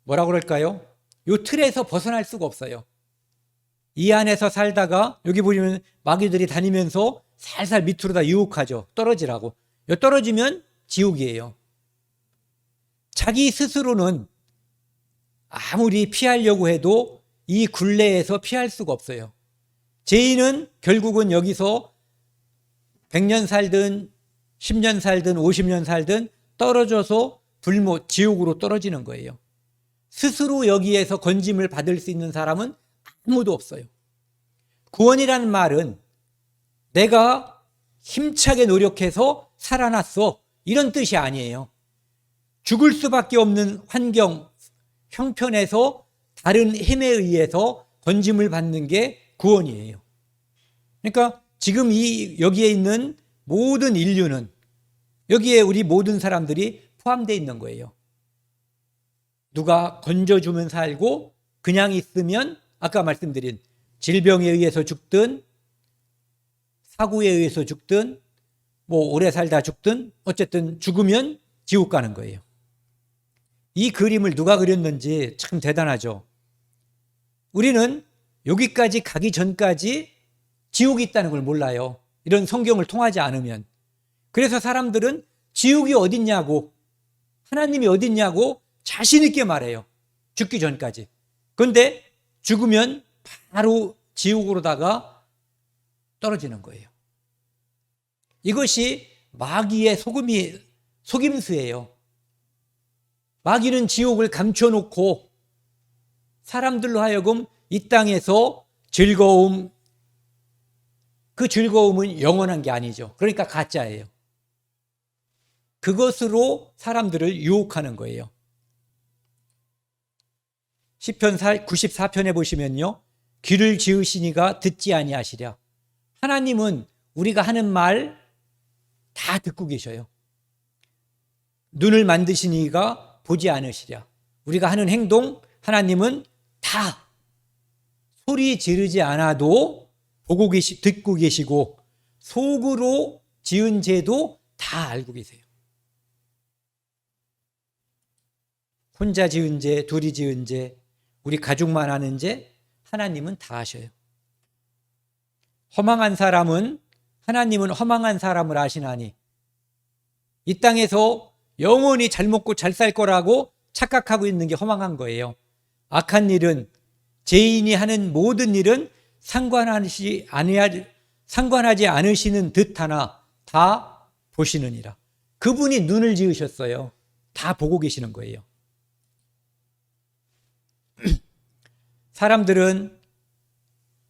뭐라 그럴까요? 이 틀에서 벗어날 수가 없어요. 이 안에서 살다가 여기 보시면 마귀들이 다니면서 살살 밑으로 다 유혹하죠. 떨어지라고. 떨어지면 지옥이에요. 자기 스스로는 아무리 피하려고 해도 이 굴레에서 피할 수가 없어요. 죄인은 결국은 여기서 100년 살든 10년 살든 50년 살든 떨어져서 불못, 지옥으로 떨어지는 거예요. 스스로 여기에서 건짐을 받을 수 있는 사람은 아무도 없어요. 구원이라는 말은 내가 힘차게 노력해서 살아났어 이런 뜻이 아니에요. 죽을 수밖에 없는 환경, 형편에서 다른 힘에 의해서 건짐을 받는 게 구원이에요. 그러니까 지금 여기에 있는 모든 인류는 여기에 우리 모든 사람들이 포함되어 있는 거예요. 누가 건져주면 살고 그냥 있으면 아까 말씀드린 질병에 의해서 죽든 사고에 의해서 죽든 뭐 오래 살다 죽든 어쨌든 죽으면 지옥 가는 거예요. 이 그림을 누가 그렸는지 참 대단하죠. 우리는 여기까지 가기 전까지 지옥이 있다는 걸 몰라요. 이런 성경을 통하지 않으면. 그래서 사람들은 지옥이 어딨냐고, 하나님이 어딨냐고 자신 있게 말해요. 죽기 전까지. 그런데 죽으면 바로 지옥으로다가 떨어지는 거예요. 이것이 마귀의 속임수예요. 마귀는 지옥을 감춰놓고 사람들로 하여금 이 땅에서 그 즐거움은 영원한 게 아니죠. 그러니까 가짜예요. 그것으로 사람들을 유혹하는 거예요. 시편 94편에 보시면요, 귀를 지으시니가 듣지 아니하시랴. 하나님은 우리가 하는 말 다 듣고 계셔요. 눈을 만드시니가 보지 않으시랴. 우리가 하는 행동 하나님은 다 소리 지르지 않아도 듣고 계시고, 속으로 지은 죄도 다 알고 계세요. 혼자 지은 죄, 둘이 지은 죄, 우리 가족만 하는 죄, 하나님은 다 아셔요. 하나님은 허망한 사람을 아시나니, 이 땅에서 영원히 잘 먹고 잘 살 거라고 착각하고 있는 게 허망한 거예요. 악한 일은, 죄인이 하는 모든 일은 상관하지 않으시는 듯하나 다 보시느니라. 그분이 눈을 지으셨어요. 다 보고 계시는 거예요. 사람들은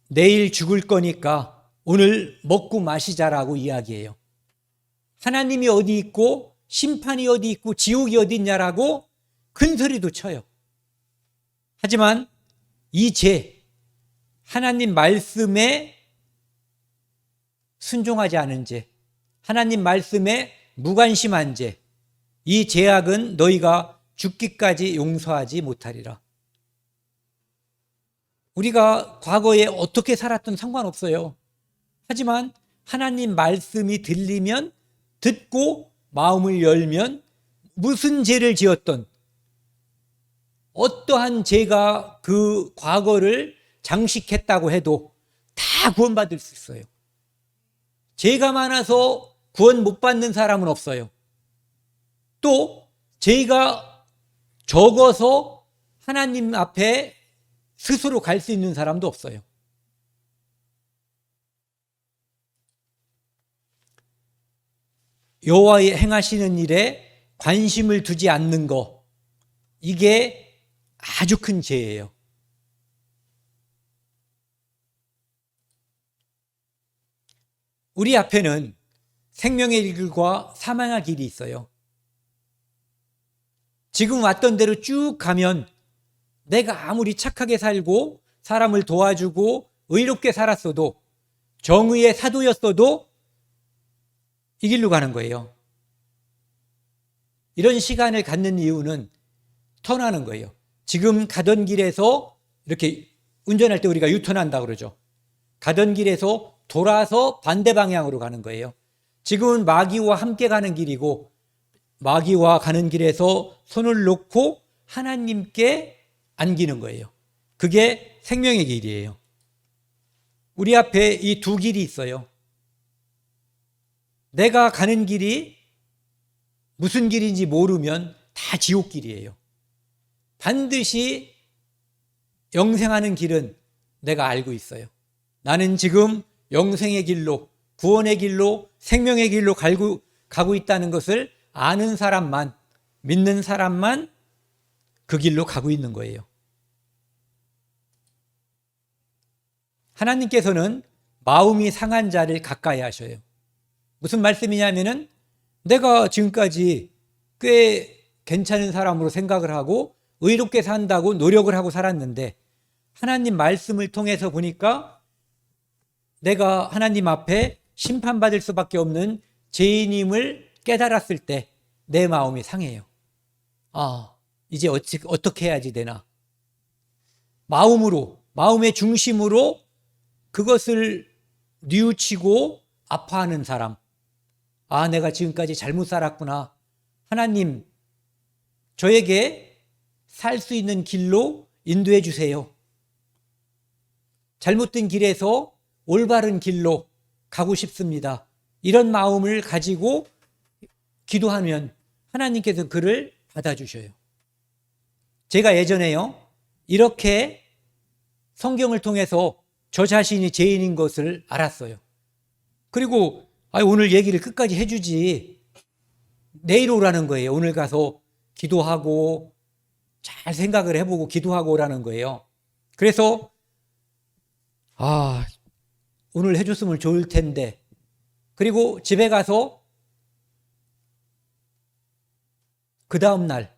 내일 죽을 거니까 오늘 먹고 마시자라고 이야기해요. 하나님이 어디 있고 심판이 어디 있고 지옥이 어디 있냐라고 큰 소리도 쳐요. 하지만 이 죄, 하나님 말씀에 순종하지 않은 죄, 하나님 말씀에 무관심한 죄, 이 죄악은 너희가 죽기까지 용서하지 못하리라. 우리가 과거에 어떻게 살았든 상관없어요. 하지만 하나님 말씀이 들리면, 듣고 마음을 열면, 무슨 죄를 지었던, 어떠한 죄가 그 과거를 장식했다고 해도 다 구원받을 수 있어요. 죄가 많아서 구원 못 받는 사람은 없어요. 또 죄가 적어서 하나님 앞에 스스로 갈 수 있는 사람도 없어요. 여호와의 행하시는 일에 관심을 두지 않는 거, 이게 아주 큰 죄예요. 우리 앞에는 생명의 길과 사망의 길이 있어요. 지금 왔던 대로 쭉 가면 내가 아무리 착하게 살고 사람을 도와주고 의롭게 살았어도, 정의의 사도였어도 이 길로 가는 거예요. 이런 시간을 갖는 이유는 턴하는 거예요. 지금 가던 길에서, 이렇게 운전할 때 우리가 유턴한다고 그러죠. 가던 길에서 돌아서 반대 방향으로 가는 거예요. 지금은 마귀와 함께 가는 길이고, 마귀와 가는 길에서 손을 놓고 하나님께 안기는 거예요. 그게 생명의 길이에요. 우리 앞에 이 두 길이 있어요. 내가 가는 길이 무슨 길인지 모르면 다 지옥길이에요. 반드시 영생하는 길은 내가 알고 있어요. 나는 지금 영생의 길로, 구원의 길로, 생명의 길로 가고 있다는 것을 아는 사람만, 믿는 사람만 그 길로 가고 있는 거예요. 하나님께서는 마음이 상한 자를 가까이 하셔요. 무슨 말씀이냐면은, 내가 지금까지 꽤 괜찮은 사람으로 생각을 하고 의롭게 산다고 노력을 하고 살았는데, 하나님 말씀을 통해서 보니까 내가 하나님 앞에 심판받을 수밖에 없는 죄인임을 깨달았을 때 내 마음이 상해요. 이제 어떻게 해야지 되나. 마음의 중심으로 그것을 뉘우치고 아파하는 사람, 내가 지금까지 잘못 살았구나. 하나님, 저에게 살 수 있는 길로 인도해 주세요. 잘못된 길에서 올바른 길로 가고 싶습니다. 이런 마음을 가지고 기도하면 하나님께서 그를 받아주셔요. 제가 예전에요, 이렇게 성경을 통해서 저 자신이 죄인인 것을 알았어요. 그리고 오늘 얘기를 끝까지 해주지, 내일 오라는 거예요. 오늘 가서 기도하고 잘 생각을 해보고 기도하고 오라는 거예요. 그래서 오늘 해줬으면 좋을 텐데, 그리고 집에 가서 그 다음날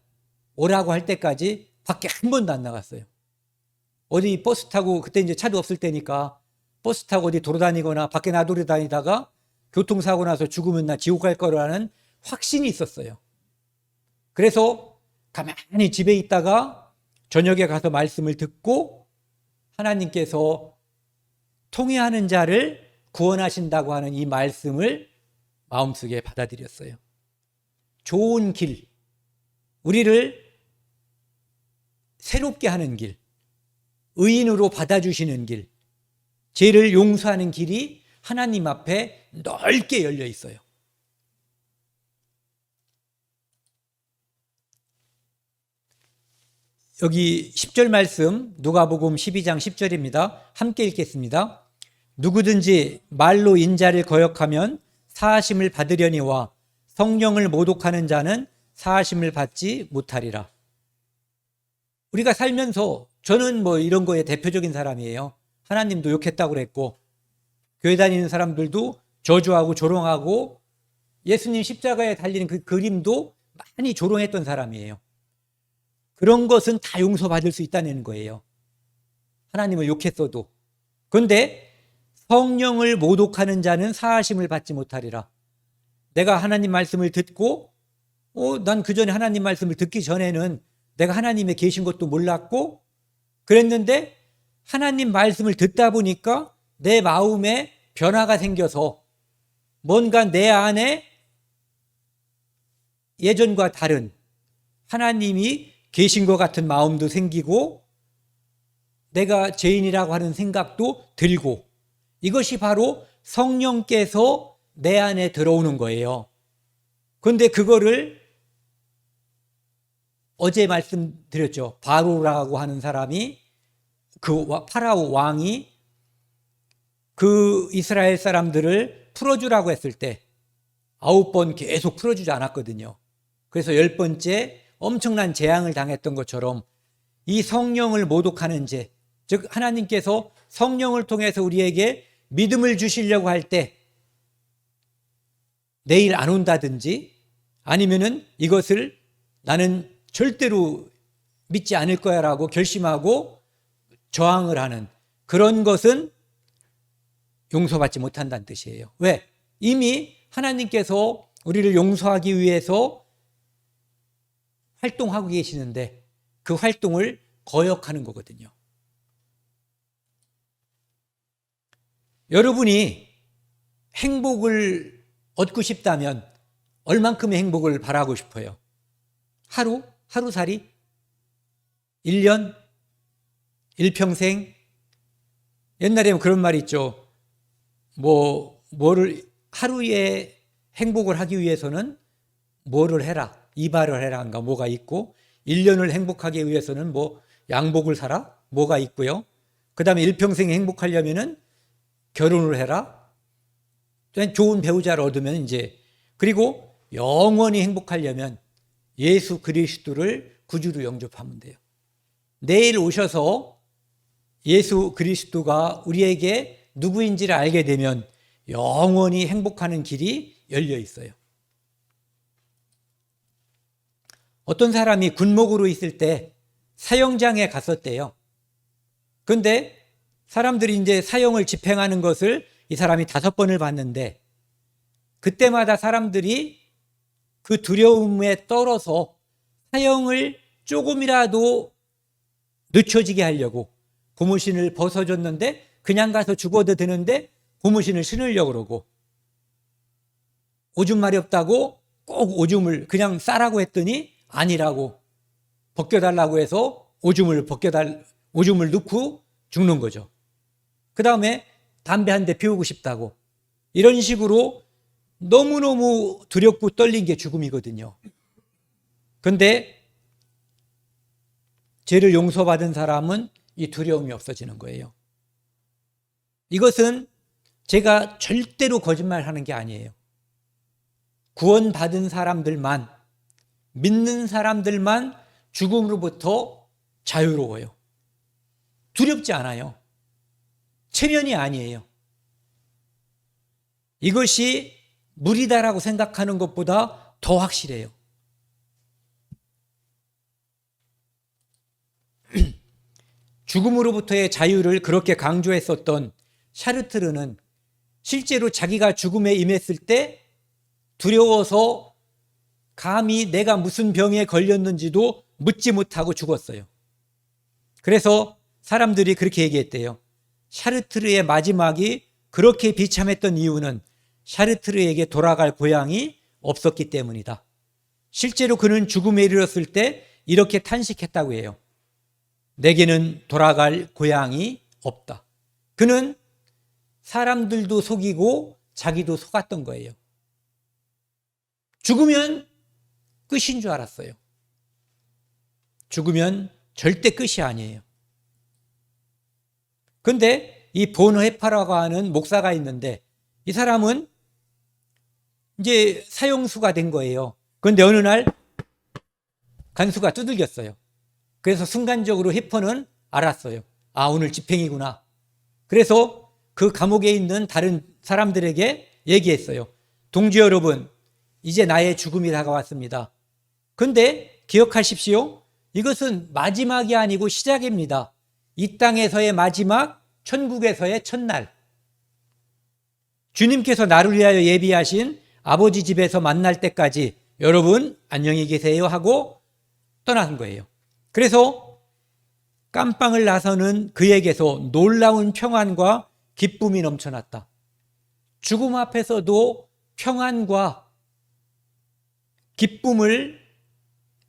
오라고 할 때까지 밖에 한 번도 안 나갔어요. 어디 버스 타고, 그때 이제 차도 없을 때니까 버스 타고 어디 돌아다니거나 밖에 나돌아다니다가 교통사고 나서 죽으면 나 지옥 갈 거라는 확신이 있었어요. 그래서 가만히 집에 있다가 저녁에 가서 말씀을 듣고 하나님께서 통회하는 자를 구원하신다고 하는 이 말씀을 마음속에 받아들였어요. 좋은 길, 우리를 새롭게 하는 길, 의인으로 받아주시는 길, 죄를 용서하는 길이 하나님 앞에 넓게 열려 있어요. 여기 10절 말씀, 누가복음 12장 10절입니다. 함께 읽겠습니다. 누구든지 말로 인자를 거역하면 사하심을 받으려니와 성령을 모독하는 자는 사하심을 받지 못하리라. 우리가 살면서, 저는 이런 거에 대표적인 사람이에요. 하나님도 욕했다고 그랬고, 교회 다니는 사람들도 저주하고 조롱하고, 예수님 십자가에 달리는 그 그림도 많이 조롱했던 사람이에요. 그런 것은 다 용서받을 수 있다는 거예요. 하나님을 욕했어도. 그런데 성령을 모독하는 자는 사하심을 받지 못하리라. 내가 하나님 말씀을 듣고, 난 그 전에 하나님 말씀을 듣기 전에는 내가 하나님의 계신 것도 몰랐고 그랬는데, 하나님 말씀을 듣다 보니까 내 마음에 변화가 생겨서 뭔가 내 안에 예전과 다른 하나님이 계신 것 같은 마음도 생기고, 내가 죄인이라고 하는 생각도 들고, 이것이 바로 성령께서 내 안에 들어오는 거예요. 그런데 그거를 어제 말씀드렸죠. 바로라고 하는 사람이, 그 파라오 왕이 그 이스라엘 사람들을 풀어주라고 했을 때 9번 계속 풀어주지 않았거든요. 그래서 10번째 엄청난 재앙을 당했던 것처럼 이 성령을 모독하는 죄, 즉 하나님께서 성령을 통해서 우리에게 믿음을 주시려고 할 때 내일 안 온다든지, 아니면은 이것을 나는 절대로 믿지 않을 거야 라고 결심하고 저항을 하는 그런 것은 용서받지 못한다는 뜻이에요. 왜? 이미 하나님께서 우리를 용서하기 위해서 활동하고 계시는데 그 활동을 거역하는 거거든요. 여러분이 행복을 얻고 싶다면 얼만큼의 행복을 바라고 싶어요? 하루살이? 1년? 일평생? 옛날에 그런 말이 있죠. 뭐를 하루에 행복을 하기 위해서는 뭐를 해라, 이발을 해라인가 뭐가 있고, 1년을 행복하기 위해서는 양복을 사라 뭐가 있고요. 그 다음에 일평생 행복하려면은 결혼을 해라, 좋은 배우자를 얻으면 이제, 그리고 영원히 행복하려면 예수 그리스도를 구주로 영접하면 돼요. 내일 오셔서 예수 그리스도가 우리에게 누구인지를 알게 되면 영원히 행복하는 길이 열려 있어요. 어떤 사람이 군목으로 있을 때 사형장에 갔었대요. 그런데 사람들이 이제 사형을 집행하는 것을 이 사람이 5번을 봤는데, 그때마다 사람들이 그 두려움에 떨어서 사형을 조금이라도 늦춰지게 하려고 고무신을 벗어줬는데, 그냥 가서 죽어도 되는데 고무신을 신으려고 그러고, 오줌 마렵다고 꼭 오줌을 그냥 싸라고 했더니 아니라고 벗겨달라고 해서 오줌을 넣고 죽는 거죠. 그 다음에 담배 한 대 피우고 싶다고. 이런 식으로 너무너무 두렵고 떨린 게 죽음이거든요. 그런데 죄를 용서받은 사람은 이 두려움이 없어지는 거예요. 이것은 제가 절대로 거짓말하는 게 아니에요. 구원받은 사람들만, 믿는 사람들만 죽음으로부터 자유로워요. 두렵지 않아요. 체면이 아니에요. 이것이 무리다라고 생각하는 것보다 더 확실해요. 죽음으로부터의 자유를 그렇게 강조했었던 샤르트르는 실제로 자기가 죽음에 임했을 때 두려워서 감히 내가 무슨 병에 걸렸는지도 묻지 못하고 죽었어요. 그래서 사람들이 그렇게 얘기했대요. 샤르트르의 마지막이 그렇게 비참했던 이유는 샤르트르에게 돌아갈 고향이 없었기 때문이다. 실제로 그는 죽음에 이르렀을 때 이렇게 탄식했다고 해요. 내게는 돌아갈 고향이 없다. 그는 사람들도 속이고 자기도 속았던 거예요. 죽으면 끝인 줄 알았어요. 죽으면 절대 끝이 아니에요. 그런데 이 본헤파라고 하는 목사가 있는데 이 사람은 이제 사형수가 된 거예요. 그런데 어느 날 간수가 두들겼어요. 그래서 순간적으로 헤퍼는 알았어요. 아, 오늘 집행이구나. 그래서 그 감옥에 있는 다른 사람들에게 얘기했어요. 동지 여러분, 이제 나의 죽음이 다가왔습니다. 그런데 기억하십시오. 이것은 마지막이 아니고 시작입니다. 이 땅에서의 마지막, 천국에서의 첫날. 주님께서 나를 위하여 예비하신 아버지 집에서 만날 때까지 여러분 안녕히 계세요 하고 떠난 거예요. 그래서 깜빵을 나서는 그에게서 놀라운 평안과 기쁨이 넘쳐났다. 죽음 앞에서도 평안과 기쁨을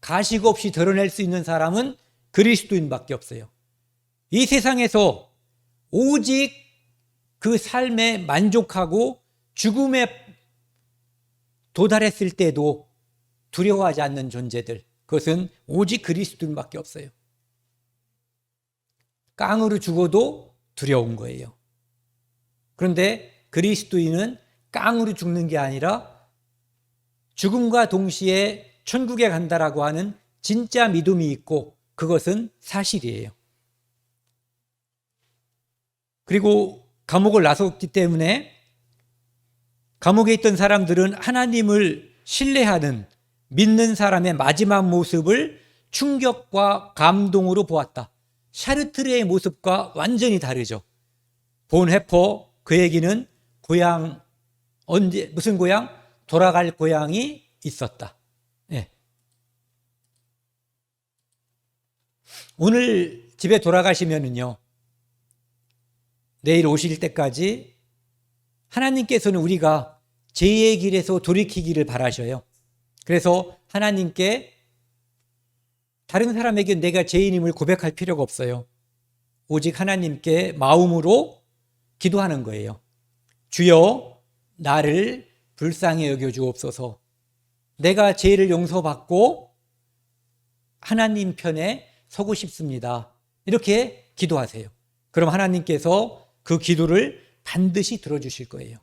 가식 없이 드러낼 수 있는 사람은 그리스도인밖에 없어요. 이 세상에서 오직 그 삶에 만족하고 죽음에 도달했을 때도 두려워하지 않는 존재들, 그것은 오직 그리스도인밖에 없어요. 깡으로 죽어도 두려운 거예요. 그런데 그리스도인은 깡으로 죽는 게 아니라 죽음과 동시에 천국에 간다라고 하는 진짜 믿음이 있고 그것은 사실이에요. 그리고 감옥을 나섰기 때문에 감옥에 있던 사람들은 하나님을 신뢰하는 믿는 사람의 마지막 모습을 충격과 감동으로 보았다. 샤르트르의 모습과 완전히 다르죠. 본헤퍼 그 얘기는 고향, 언제 무슨 고향? 돌아갈 고향이 있었다. 네. 오늘 집에 돌아가시면은요, 내일 오실 때까지 하나님께서는 우리가 죄의 길에서 돌이키기를 바라셔요. 그래서 하나님께 다른 사람에게 내가 죄인임을 고백할 필요가 없어요. 오직 하나님께 마음으로 기도하는 거예요. 주여, 나를 불쌍히 여겨주옵소서. 내가 죄를 용서받고 하나님 편에 서고 싶습니다. 이렇게 기도하세요. 그럼 하나님께서 그 기도를 반드시 들어주실 거예요.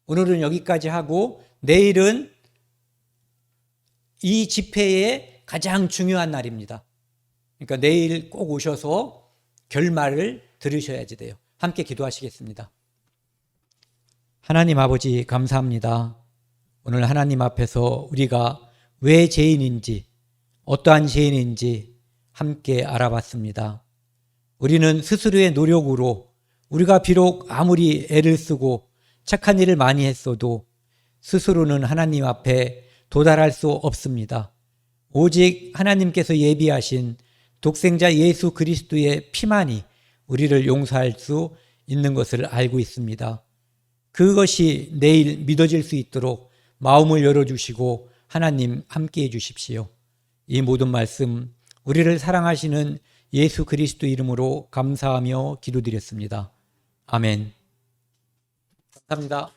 오늘은 여기까지 하고 내일은 이 집회의 가장 중요한 날입니다. 그러니까 내일 꼭 오셔서 결말을 들으셔야지 돼요. 함께 기도하시겠습니다. 하나님 아버지 감사합니다. 오늘 하나님 앞에서 우리가 왜 죄인인지 어떠한 죄인인지 함께 알아봤습니다. 우리는 스스로의 노력으로 우리가 비록 아무리 애를 쓰고 착한 일을 많이 했어도 스스로는 하나님 앞에 도달할 수 없습니다. 오직 하나님께서 예비하신 독생자 예수 그리스도의 피만이 우리를 용서할 수 있는 것을 알고 있습니다. 그것이 내일 믿어질 수 있도록 마음을 열어주시고 하나님 함께해 주십시오. 이 모든 말씀 우리를 사랑하시는 예수 그리스도 이름으로 감사하며 기도드렸습니다. 아멘. 감사합니다.